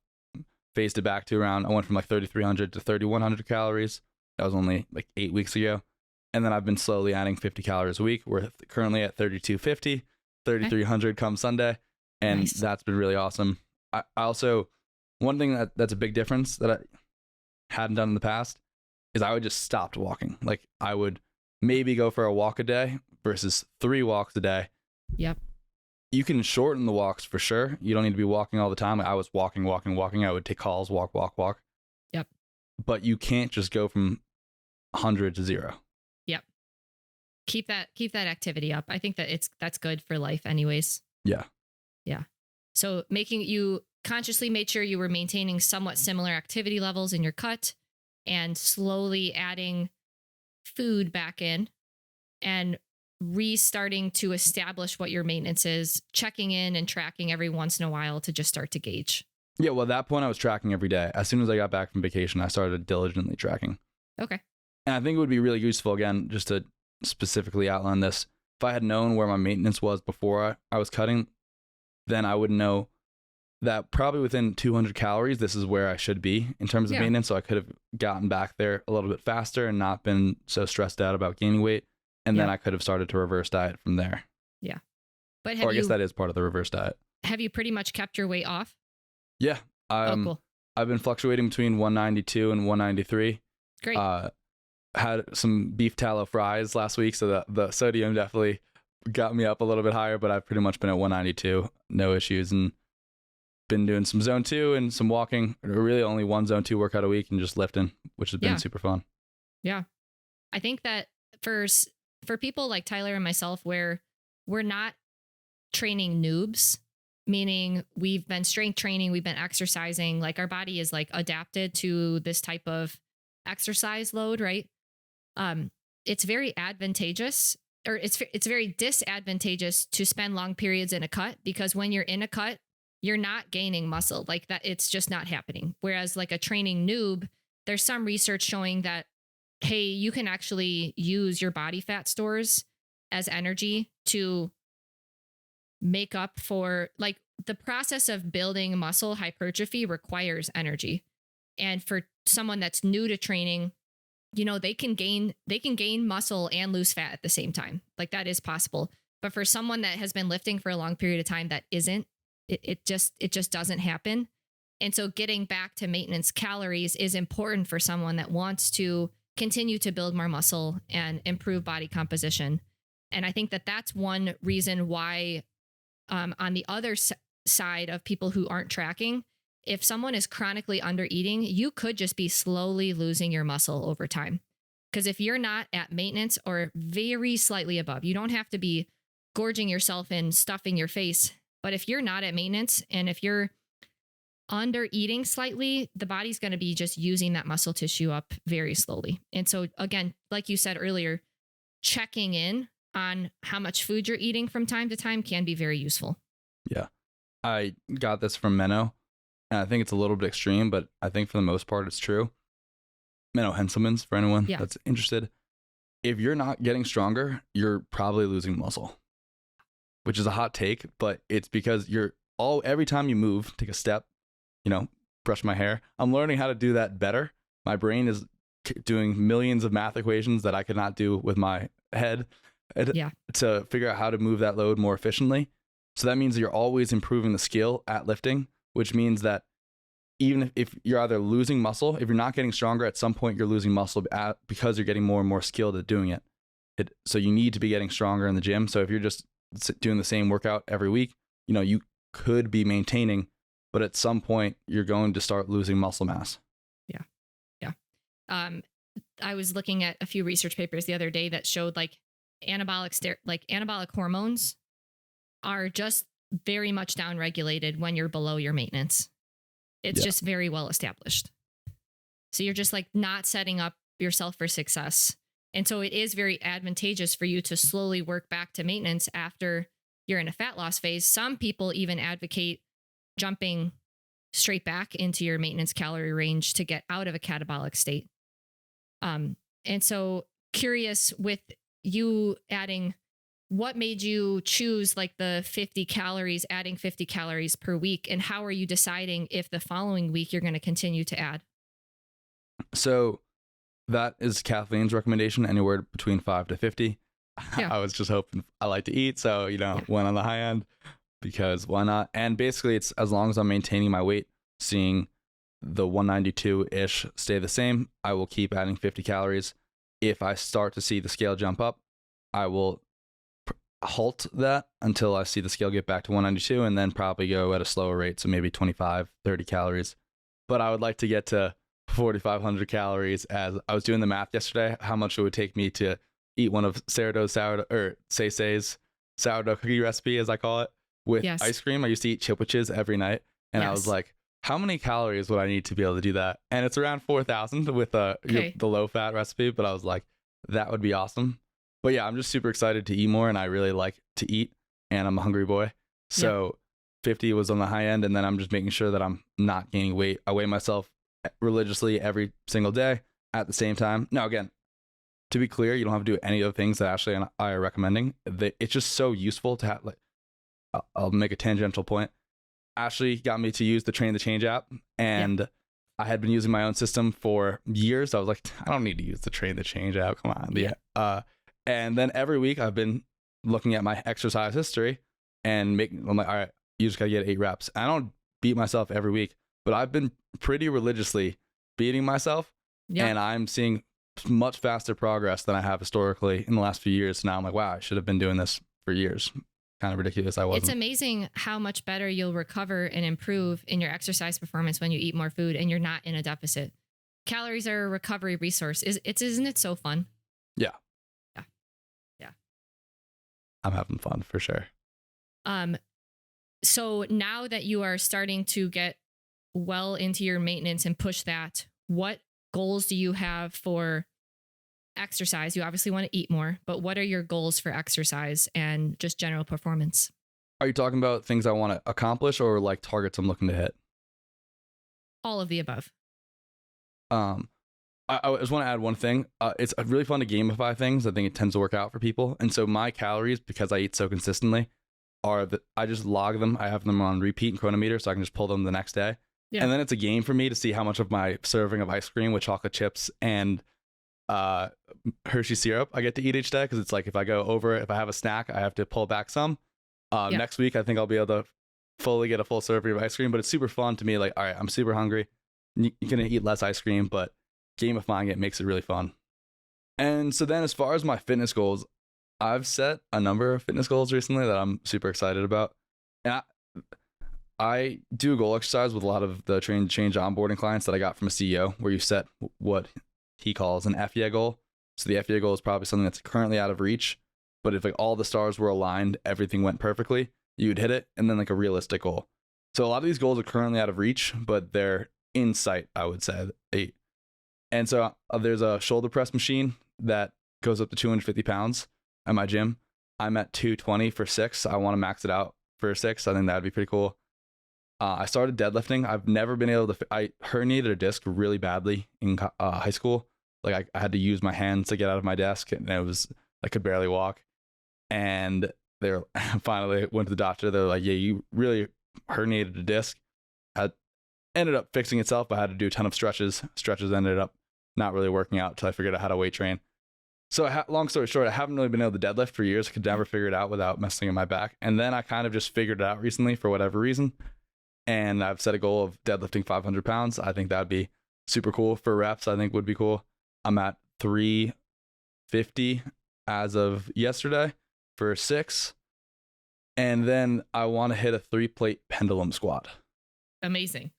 phased it back to around, I went from like 3,300 to 3,100 calories. That was only like 8 weeks ago. And then I've been slowly adding 50 calories a week. We're currently at 3,250, 3,300 come Sunday. And Nice. that's been really awesome. I also, one thing that's a big difference that I hadn't done in the past is I would just stop walking. Like I would maybe go for a walk a day versus 3 walks a day. Yep. You can shorten the walks for sure. You don't need to be walking all the time. Like I was walking. I would take calls, walk. Yep. But you can't just go from 100 to 0. Yep. Keep that activity up. I think that that's good for life anyways. Yeah. So you consciously made sure you were maintaining somewhat similar activity levels in your cut and slowly adding food back in and restarting to establish what your maintenance is, checking in and tracking every once in a while to just start to gauge. Yeah. Well, at that point I was tracking every day. As soon as I got back from vacation, I started diligently tracking. Okay. And I think it would be really useful, again, just to specifically outline this. If I had known where my maintenance was before I was cutting, then I would know that probably within 200 calories, this is where I should be in terms of maintenance. So I could have gotten back there a little bit faster and not been so stressed out about gaining weight. And then I could have started to reverse diet from there. Yeah. But I guess that is part of the reverse diet. Have you pretty much kept your weight off? Yeah. Cool. I've been fluctuating between 192 and 193. Great. Had some beef tallow fries last week, so the sodium definitely got me up a little bit higher, but I've pretty much been at 192, no issues, and been doing some zone 2 and some walking, really only one zone 2 workout a week and just lifting, which has been super fun. Yeah. I think that for people like Tyler and myself, where we're not training noobs, meaning we've been strength training, we've been exercising, like our body is like adapted to this type of exercise load, right? It's very advantageous, or it's very disadvantageous to spend long periods in a cut, because when you're in a cut, you're not gaining muscle like that. It's just not happening. Whereas like a training noob, there's some research showing that, hey, you can actually use your body fat stores as energy to make up for, like, the process of building muscle hypertrophy requires energy. And for someone that's new to training, they can gain muscle and lose fat at the same time. Like that is possible. But for someone that has been lifting for a long period of time, that isn't, it just doesn't happen. And so getting back to maintenance calories is important for someone that wants to continue to build more muscle and improve body composition. And I think that that's one reason why, on the other side of people who aren't tracking, if someone is chronically under eating, you could just be slowly losing your muscle over time. Because if you're not at maintenance or very slightly above, you don't have to be gorging yourself and stuffing your face. But if you're not at maintenance and if you're under eating slightly, the body's going to be just using that muscle tissue up very slowly. And so again, like you said earlier, checking in on how much food you're eating from time to time can be very useful. Yeah. I got this from Menno, and I think it's a little bit extreme, but I think for the most part it's true. Menno Henselmans, for anyone that's interested. If you're not getting stronger, you're probably losing muscle, which is a hot take, but it's because every time you move, take a step, brush my hair, I'm learning how to do that better. My brain is doing millions of math equations that I could not do with my head to figure out how to move that load more efficiently. So that means you're always improving the skill at lifting. which means that even if you're either losing muscle, if you're not getting stronger, at some point you're losing muscle because you're getting more and more skilled at doing it. So you need to be getting stronger in the gym. So if you're just doing the same workout every week, you could be maintaining, but at some point you're going to start losing muscle mass. Yeah. I was looking at a few research papers the other day that showed anabolic hormones are just very much downregulated when you're below your maintenance. It's just very well established. So you're just not setting up yourself for success. And so it is very advantageous for you to slowly work back to maintenance after you're in a fat loss phase. Some people even advocate jumping straight back into your maintenance calorie range to get out of a catabolic state. And so curious, with you adding, what made you choose the 50 calories, adding 50 calories per week? And how are you deciding if the following week you're going to continue to add? So that is Kathleen's recommendation, anywhere between 5 to 50. Yeah. I was just hoping, I like to eat. So, went on the high end because why not? And basically it's as long as I'm maintaining my weight, seeing the 192-ish stay the same, I will keep adding 50 calories. If I start to see the scale jump up, I will halt that until I see the scale get back to 192 and then probably go at a slower rate. So maybe 25, 30 calories. But I would like to get to 4,500 calories. As I was doing the math yesterday, how much it would take me to eat one of Say's sourdough cookie recipe, as I call it, with ice cream. I used to eat Chipwiches every night. And I was like, how many calories would I need to be able to do that? And it's around 4,000 with the low fat recipe. But I was like, that would be awesome. But yeah, I'm just super excited to eat more, and I really like to eat, and I'm a hungry boy. So 50 was on the high end, and then I'm just making sure that I'm not gaining weight. I weigh myself religiously every single day at the same time. Now, again, to be clear, you don't have to do any of the things that Ashley and I are recommending. It's just so useful to have, I'll make a tangential point. Ashley got me to use the Train the Change app, and I had been using my own system for years. I was like, I don't need to use the Train the Change app. Come on. And then every week I've been looking at my exercise history and I'm like, all right, you just got to get 8 reps. I don't beat myself every week, but I've been pretty religiously beating myself, and I'm seeing much faster progress than I have historically in the last few years. Now I'm like, wow, I should have been doing this for years. Kind of ridiculous. I wasn't. It's amazing how much better you'll recover and improve in your exercise performance when you eat more food and you're not in a deficit. Calories are a recovery resource. Isn't it so fun? Yeah. Yeah. I'm having fun for sure. So now that you are starting to get well into your maintenance and push that, what goals do you have for exercise? You obviously want to eat more, but what are your goals for exercise and just general performance? Are you talking about things I want to accomplish or targets I'm looking to hit? All of the above. I just want to add one thing. It's really fun to gamify things. I think it tends to work out for people. And so my calories, because I eat so consistently, I just log them. I have them on repeat and chronometer, so I can just pull them the next day. Yeah. And then it's a game for me to see how much of my serving of ice cream with chocolate chips and Hershey syrup I get to eat each day. Because it's if I go over, if I have a snack, I have to pull back some. Next week, I think I'll be able to fully get a full serving of ice cream. But it's super fun to me. All right, I'm super hungry. You're going to eat less ice cream, but gamifying it makes it really fun. And so then as far as my fitness goals, I've set a number of fitness goals recently that I'm super excited about. And I do a goal exercise with a lot of the Train to Change onboarding clients that I got from a CEO, where you set what he calls an FEA goal. So the FEA goal is probably something that's currently out of reach, but if all the stars were aligned, everything went perfectly, you would hit it. And then a realistic goal. So a lot of these goals are currently out of reach, but they're in sight, I would say. And so there's a shoulder press machine that goes up to 250 pounds at my gym. I'm at 220 for 6. I want to max it out for 6. I think that would be pretty cool. I started deadlifting. I've never been able to, I herniated a disc really badly in high school. I had to use my hands to get out of my desk, and I could barely walk. And they finally went to the doctor. They're like, yeah, you really herniated a disc. Ended up fixing itself. I had to do a ton of stretches. Stretches ended up not really working out until I figured out how to weight train. So long story short, I haven't really been able to deadlift for years. I could never figure it out without messing in my back. And then I kind of just figured it out recently for whatever reason. And I've set a goal of deadlifting 500 pounds. I think that'd be super cool. For reps, I think would be cool. I'm at 350 as of yesterday for 6. And then I want to hit a 3-plate pendulum squat. Amazing.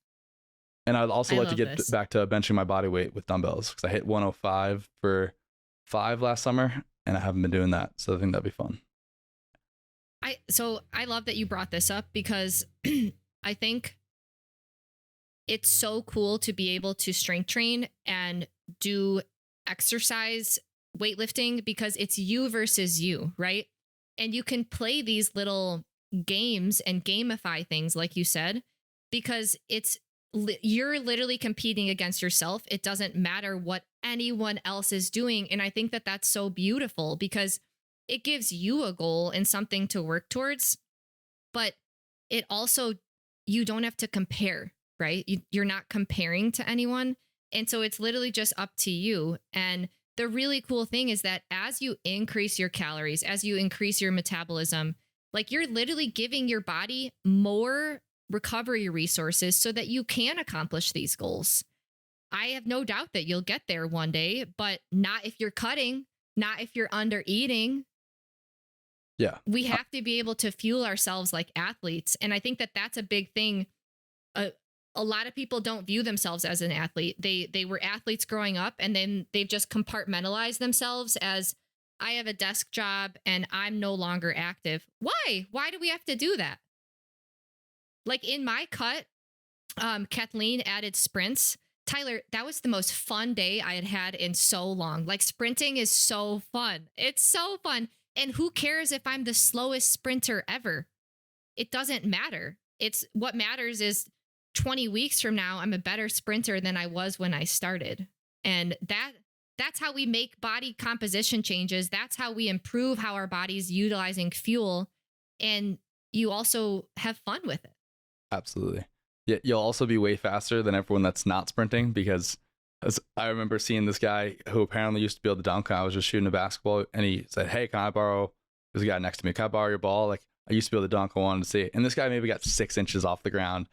And I'd also like to love get this. back to benching my body weight with dumbbells because I hit 105 for 5 last summer and I haven't been doing that. So I think that'd be fun. So I love that you brought this up because I think it's so cool to be able to strength train and do exercise weightlifting because it's you versus you, right? And you can play these little games and gamify things, like you said, because you're literally competing against yourself. It doesn't matter what anyone else is doing. And I think that that's so beautiful because it gives you a goal and something to work towards, but it also, you don't have to compare, right? You're not comparing to anyone. And so it's literally just up to you. And the really cool thing is that as you increase your calories, as you increase your metabolism, like you're literally giving your body more recovery resources so that you can accomplish these goals. I have no doubt that you'll get there one day, but not if you're cutting, not if you're under eating. Yeah. We have to be able to fuel ourselves like athletes. And I think that that's a big thing. A lot of people don't view themselves as an athlete. They were athletes growing up and then they've just compartmentalized themselves as, I have a desk job and I'm no longer active. Why? Why do we have to do that? Like in my cut, Kathleen added sprints. Tyler, that was the most fun day I had had in so long. Like sprinting is so fun. It's so fun. And who cares if I'm the slowest sprinter ever? It doesn't matter. It's what matters is 20 weeks from now, I'm a better sprinter than I was when I started. And that's how we make body composition changes. That's how we improve how our body's utilizing fuel. And you also have fun with it. Absolutely. Yeah, you'll also be way faster than everyone that's not sprinting because I remember seeing this guy who apparently used to be able to dunk. I was just shooting a basketball and he said, "Hey, can I borrow?" There's a guy next to me. "Can I borrow your ball?" Like, I used to be able to dunk. I wanted to see it. And this guy maybe got 6 inches off the ground.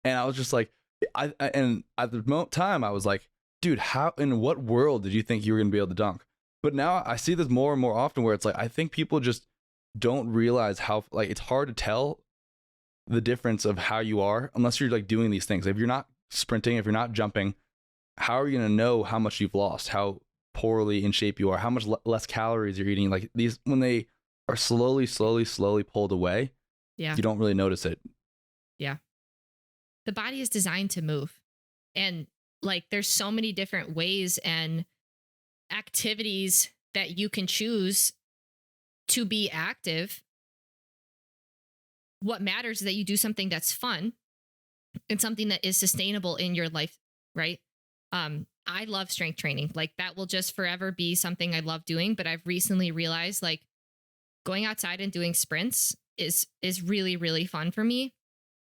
And I was just like, and at the time I was like, dude, how, in what world did you think you were going to be able to dunk? But now I see this more and more often where it's like, I think people just don't realize how, like, it's hard to tell the difference of how you are unless you're like doing these things. If you're not sprinting, if you're not jumping, how are you going to know how much you've lost, how poorly in shape you are, how much less calories you're eating? Like these, when they are slowly pulled away, Yeah. you don't really notice it. Yeah. The body is designed to move. And like there's so many different ways and activities that you can choose to be active. What matters is that you do something that's fun and something that is sustainable in your life, right? I love strength training. Like that will just forever be something I love doing. But I've recently realized like going outside and doing sprints is really, really fun for me.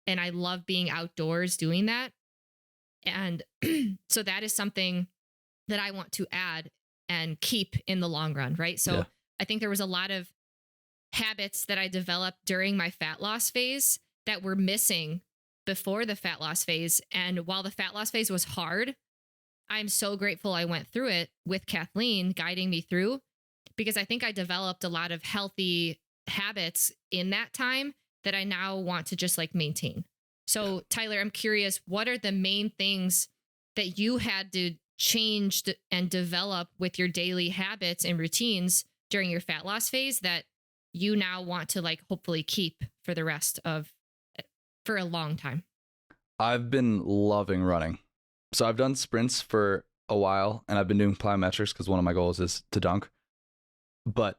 And I love being outdoors doing that. And so that is something that I want to add and keep in the long run, right? So I think there was a lot of habits that I developed during my fat loss phase that were missing before the fat loss phase. And while the fat loss phase was hard, I'm so grateful I went through it with Kathleen guiding me through, because I think I developed a lot of healthy habits in that time that I now want to just like maintain. So Tyler, I'm curious, what are the main things that you had to change and develop with your daily habits and routines during your fat loss phase that you now want to like hopefully keep for the rest of, for a long time? I've been loving running. So I've done sprints for a while and I've been doing plyometrics because one of my goals is to dunk. But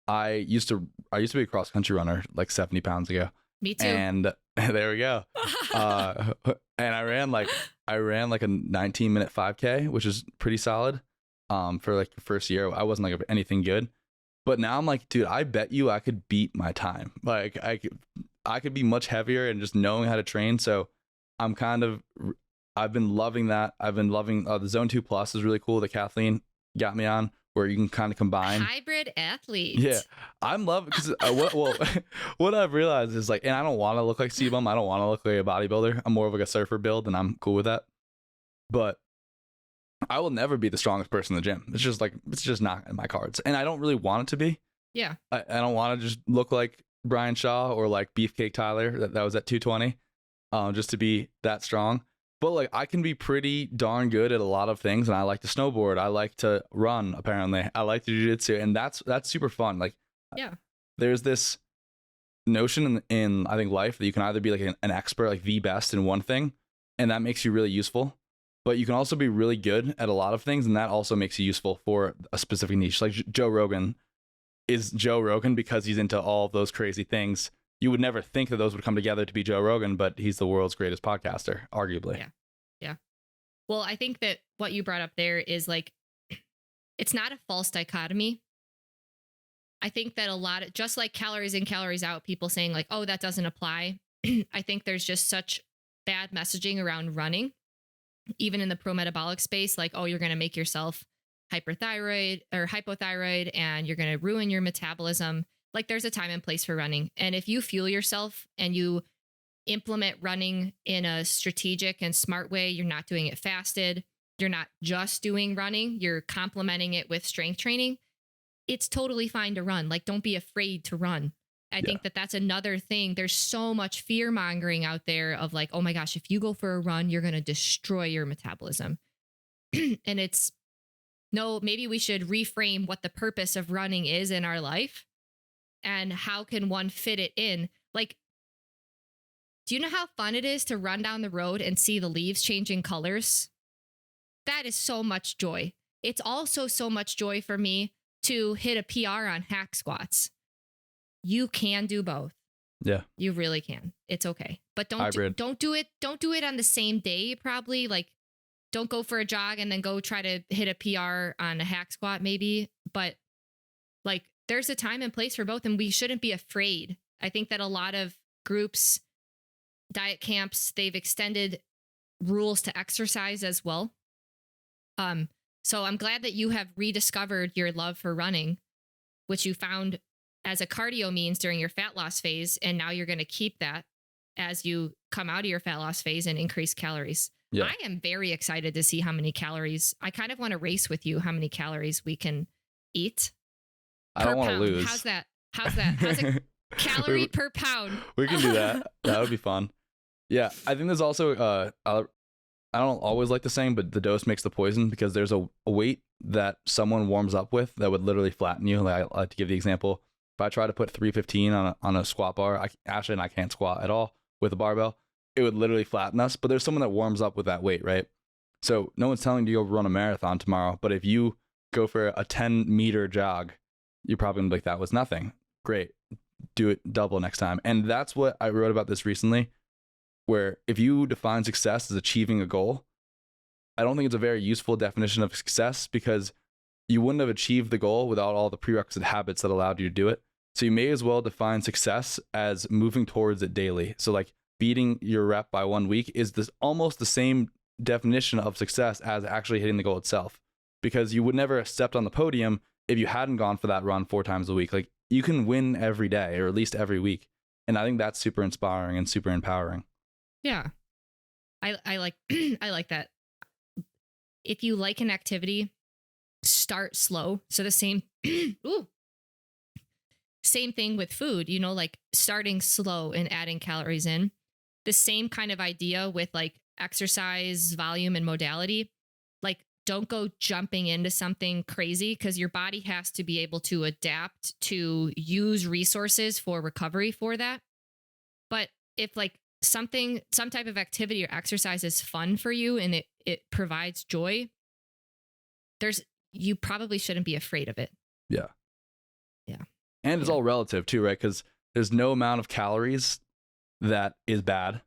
I used to be a cross country runner like 70 pounds ago. Me too. And there we go. And I ran like a 19-minute 5K, which is pretty solid. For like the first year, I wasn't like anything good. But now I'm like, dude, I bet you I could beat my time. Like I could be much heavier and just knowing how to train. So I've been loving that. I've been loving the Zone 2 Plus is really cool that Kathleen got me on, where you can kind of combine. Hybrid athlete. Yeah, I'm loving because what I've realized is like, and I don't want to look like Sebum. I don't want to look like a bodybuilder. I'm more of like a surfer build, and I'm cool with that. But I will never be the strongest person in the gym. It's just not in my cards, and I don't really want it to be. Yeah. I don't want to just look like Brian Shaw or like Beefcake Tyler that was at 220, just to be that strong. But like I can be pretty darn good at a lot of things, and I like to snowboard. I like to run. Apparently, I like to jiu-jitsu, and that's super fun. Like, yeah, there's this notion in I think life that you can either be like an expert, like the best in one thing, and that makes you really useful. But you can also be really good at a lot of things, and that also makes you useful for a specific niche. Like Joe Rogan is Joe Rogan because he's into all of those crazy things. You would never think that those would come together to be Joe Rogan, but he's the world's greatest podcaster, arguably. Yeah. Yeah. Well, I think that what you brought up there is like, it's not a false dichotomy. I think that a lot of, just like calories in, calories out, people saying like, oh, that doesn't apply. I think there's just such bad messaging around running, even in the pro-metabolic space, like, oh, you're going to make yourself hyperthyroid or hypothyroid and you're going to ruin your metabolism. Like there's a time and place for running. And if you fuel yourself and you implement running in a strategic and smart way, you're not doing it fasted. You're not just doing running. You're complementing it with strength training. It's totally fine to run. Like, don't be afraid to run. I think that that's another thing. There's so much fear mongering out there of like, oh my gosh, if you go for a run, you're going to destroy your metabolism. And it's no, maybe we should reframe what the purpose of running is in our life and how can one fit it in? Like, do you know how fun it is to run down the road and see the leaves changing colors? That is so much joy. It's also so much joy for me to hit a PR on hack squats. You can do both. Yeah. You really can. It's okay. But don't do it on the same day, probably. Like, don't go for a jog and then go try to hit a PR on a hack squat, maybe. But like, there's a time and place for both, and we shouldn't be afraid. I think that a lot of groups, diet camps, they've extended rules to exercise as well. So I'm glad that you have rediscovered your love for running, which you found as a cardio means during your fat loss phase. And now you're going to keep that as you come out of your fat loss phase and increase calories. Yeah. I am very excited to see how many calories. I kind of want to race with you how many calories we can eat. I don't want to lose. How's that? How's it? Calorie per pound. We can do that. That would be fun. Yeah. I think there's also, I don't always like the saying, but the dose makes the poison, because there's a weight that someone warms up with that would literally flatten you. Like, I like to give the example. If I try to put 315 on a squat bar, Ashley and I can't squat at all with a barbell. It would literally flatten us. But there's someone that warms up with that weight, right? So no one's telling you to go run a marathon tomorrow. But if you go for a 10-meter jog, you're probably going to be like, that was nothing. Great. Do it double next time. And that's what I wrote about this recently, where if you define success as achieving a goal, I don't think it's a very useful definition of success, because you wouldn't have achieved the goal without all the prerequisite habits that allowed you to do it. So you may as well define success as moving towards it daily. So like beating your rep by 1 week is this almost the same definition of success as actually hitting the goal itself, because you would never have stepped on the podium if you hadn't gone for that run 4 times a week. Like, you can win every day, or at least every week. And I think that's super inspiring and super empowering. Yeah. I like I like that. If you like an activity, start slow. So the same same thing with food, you know, like starting slow and adding calories in. The same kind of idea with like exercise, volume, and modality. Like, don't go jumping into something crazy, because your body has to be able to adapt to use resources for recovery for that. But if like some type of activity or exercise is fun for you and it provides joy, you probably shouldn't be afraid of it. Yeah. Yeah. And it's all relative too, right? Because there's no amount of calories that is bad.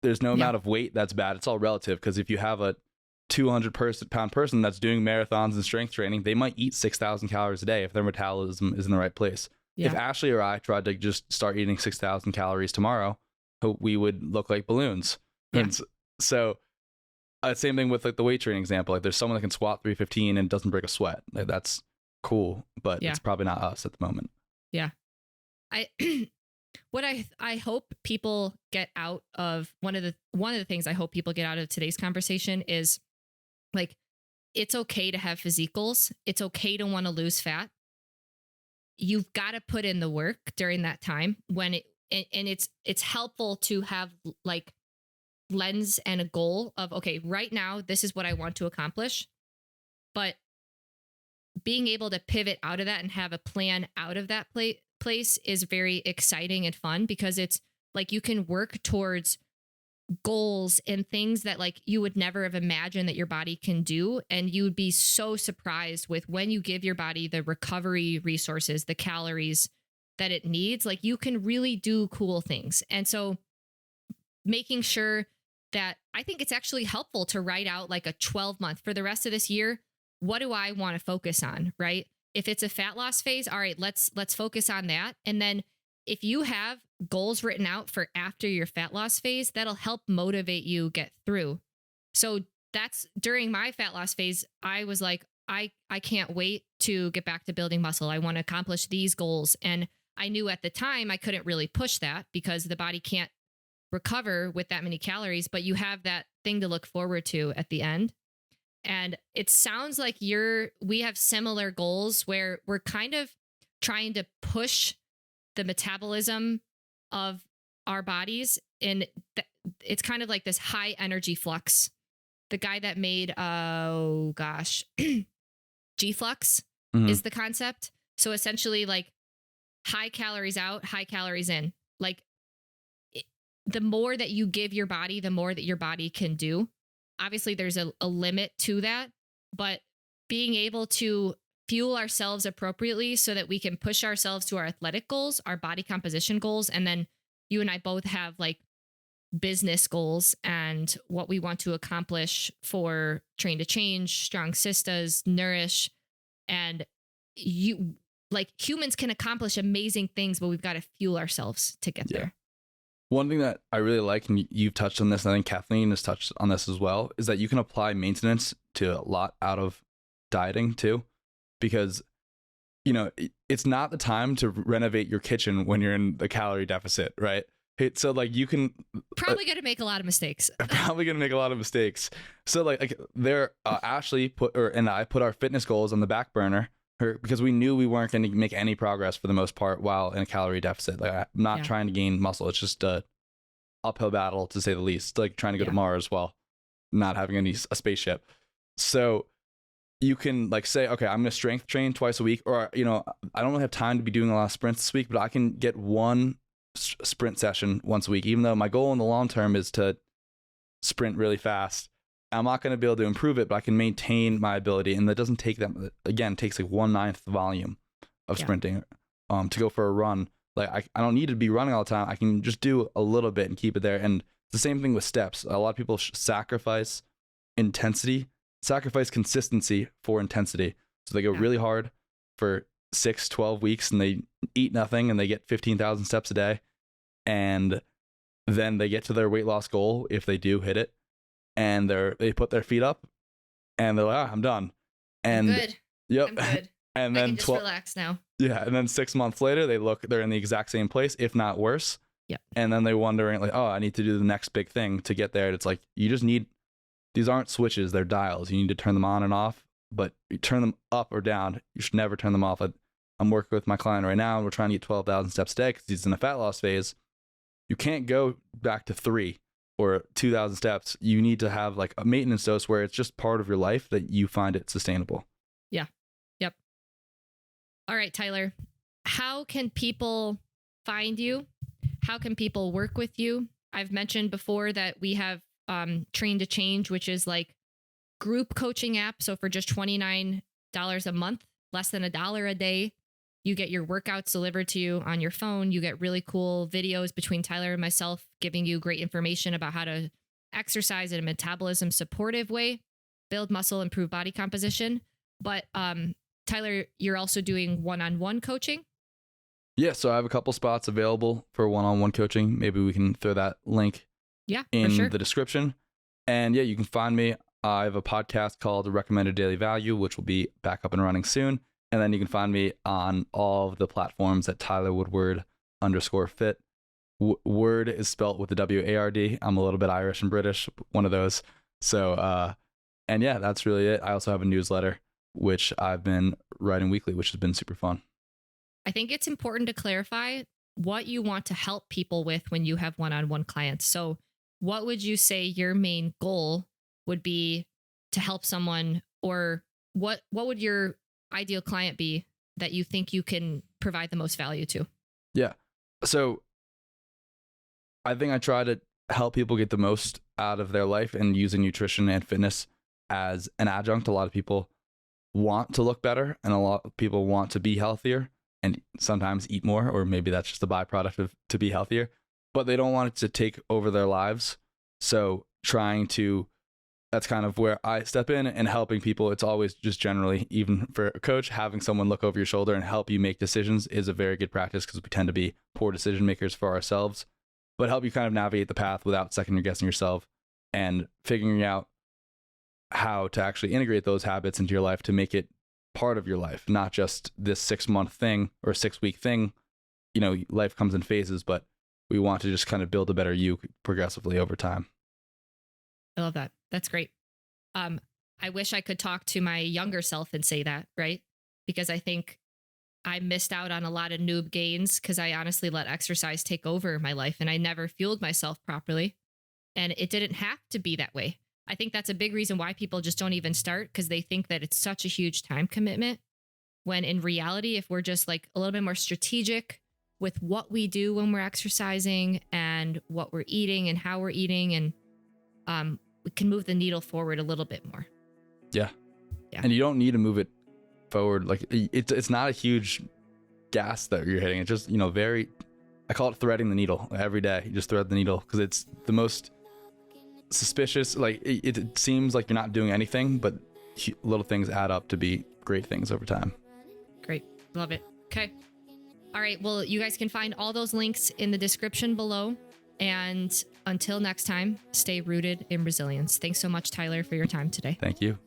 There's no amount of weight that's bad. It's all relative, because if you have a 200-pound person that's doing marathons and strength training, they might eat 6,000 calories a day if their metabolism is in the right place. Yeah. If Ashley or I tried to just start eating 6,000 calories tomorrow, we would look like balloons. Yeah. And so same thing with like the weight training example. Like, there's someone that can squat 315 and doesn't break a sweat. Like, that's cool, but Yeah. it's probably not us at the moment. I what I hope people get out of one of the things I hope people get out of today's conversation is like, it's okay to have physique goals. It's okay to want to lose fat. You've got to put in the work during that time when it's helpful to have like lens and a goal of, okay, right now, this is what I want to accomplish. But being able to pivot out of that and have a plan out of that place is very exciting and fun, because it's like you can work towards goals and things that like you would never have imagined that your body can do. And you would be so surprised with when you give your body the recovery resources, the calories that it needs, like you can really do cool things. And so making sure that I think it's actually helpful to write out like a 12-month for the rest of this year. What do I want to focus on? Right. If it's a fat loss phase, all right, let's focus on that. And then if you have goals written out for after your fat loss phase, that'll help motivate you get through. So that's during my fat loss phase, I was like, I can't wait to get back to building muscle. I want to accomplish these goals. And I knew at the time I couldn't really push that because the body can't recover with that many calories, but you have that thing to look forward to at the end. And it sounds like we have similar goals where we're kind of trying to push the metabolism of our bodies. And it's kind of like this high energy flux. The guy that made, G-Flux is the concept. So essentially like high calories out, high calories in. Like the more that you give your body, the more that your body can do. Obviously, there's a limit to that, but being able to fuel ourselves appropriately so that we can push ourselves to our athletic goals, our body composition goals. And then you and I both have like business goals and what we want to accomplish for Train to Change, Strong Sistas, Nourish. And you like humans can accomplish amazing things, but we've got to fuel ourselves to get there. One thing that I really like, and you've touched on this, and I think Kathleen has touched on this as well, is that you can apply maintenance to a lot out of dieting too, because, you know, it's not the time to renovate your kitchen when you're in the calorie deficit, right? So like you can probably going to make a lot of mistakes. So like Ashley and I put our fitness goals on the back burner because we knew we weren't going to make any progress for the most part while in a calorie deficit. Like I'm not trying to gain muscle. It's just a uphill battle to say the least. It's like trying to go to Mars while not having a spaceship. So you can like say, okay, I'm going to strength train twice a week, or, you know, I don't really have time to be doing a lot of sprints this week, but I can get one sprint session once a week, even though my goal in the long term is to sprint really fast. I'm not going to be able to improve it, but I can maintain my ability. And that doesn't take that, again, it takes like 1/9 the volume of sprinting to go for a run. Like I don't need to be running all the time. I can just do a little bit and keep it there. And it's the same thing with steps. A lot of people sacrifice consistency for intensity. So they go really hard for 6-12 weeks and they eat nothing and they get 15,000 steps a day. And then they get to their weight loss goal if they do hit it. And they put their feet up and they're like, I'm done. And I'm good. Yep. I'm good. And I then can just relax now. Yeah. And then 6 months later, they're in the exact same place, if not worse. Yep. And then they're wondering like, oh, I need to do the next big thing to get there. And it's like, these aren't switches, they're dials. You need to turn them on and off, but you turn them up or down. You should never turn them off. I'm working with my client right now and we're trying to get 12,000 steps a day because he's in a fat loss phase. You can't go back to 3 or 2,000 steps. You need to have like a maintenance dose where it's just part of your life that you find it sustainable. Yeah. Yep. All right, Tyler, how can people find you? How can people work with you? I've mentioned before that we have Train to Change, which is like group coaching app. So for just $29 a month, less than $1 a day, you get your workouts delivered to you on your phone. You get really cool videos between Tyler and myself giving you great information about how to exercise in a metabolism supportive way, build muscle, improve body composition. But Tyler, you're also doing one-on-one coaching. Yeah, so I have a couple spots available for one-on-one coaching. Maybe we can throw that link in the description. And yeah, you can find me. I have a podcast called Recommended Daily Value, which will be back up and running soon. And then you can find me on all of the platforms at Tyler Woodward _fit. Word is spelt with the W-A-R-D. I'm a little bit Irish and British, one of those. So, and yeah, that's really it. I also have a newsletter, which I've been writing weekly, which has been super fun. I think it's important to clarify what you want to help people with when you have one-on-one clients. So what would you say your main goal would be to help someone, or what would your ideal client be that you think you can provide the most value to? Yeah. So I think I try to help people get the most out of their life, and using nutrition and fitness as an adjunct. A lot of people want to look better, and a lot of people want to be healthier and sometimes eat more, or maybe that's just a byproduct of to be healthier, but they don't want it to take over their lives. So that's kind of where I step in and helping people. It's always just generally, even for a coach, having someone look over your shoulder and help you make decisions is a very good practice, because we tend to be poor decision makers for ourselves, but help you kind of navigate the path without second guessing yourself and figuring out how to actually integrate those habits into your life to make it part of your life, not just this 6-month thing or 6-week thing. You know, life comes in phases, but we want to just kind of build a better you progressively over time. I love that. That's great. I wish I could talk to my younger self and say that, right? Because I think I missed out on a lot of noob gains because I honestly let exercise take over my life, and I never fueled myself properly. And it didn't have to be that way. I think that's a big reason why people just don't even start, because they think that it's such a huge time commitment. When in reality, if we're just like a little bit more strategic with what we do when we're exercising and what we're eating and how we're eating, and we can move the needle forward a little bit more. Yeah. And you don't need to move it forward. Like it's not a huge gas that you're hitting. It's just, I call it threading the needle every day. You just thread the needle, because it's the most suspicious. Like it seems like you're not doing anything, but little things add up to be great things over time. Great. Love it. Okay. All right. Well, you guys can find all those links in the description below. And until next time, stay rooted in resilience. Thanks so much, Tyler, for your time today. Thank you.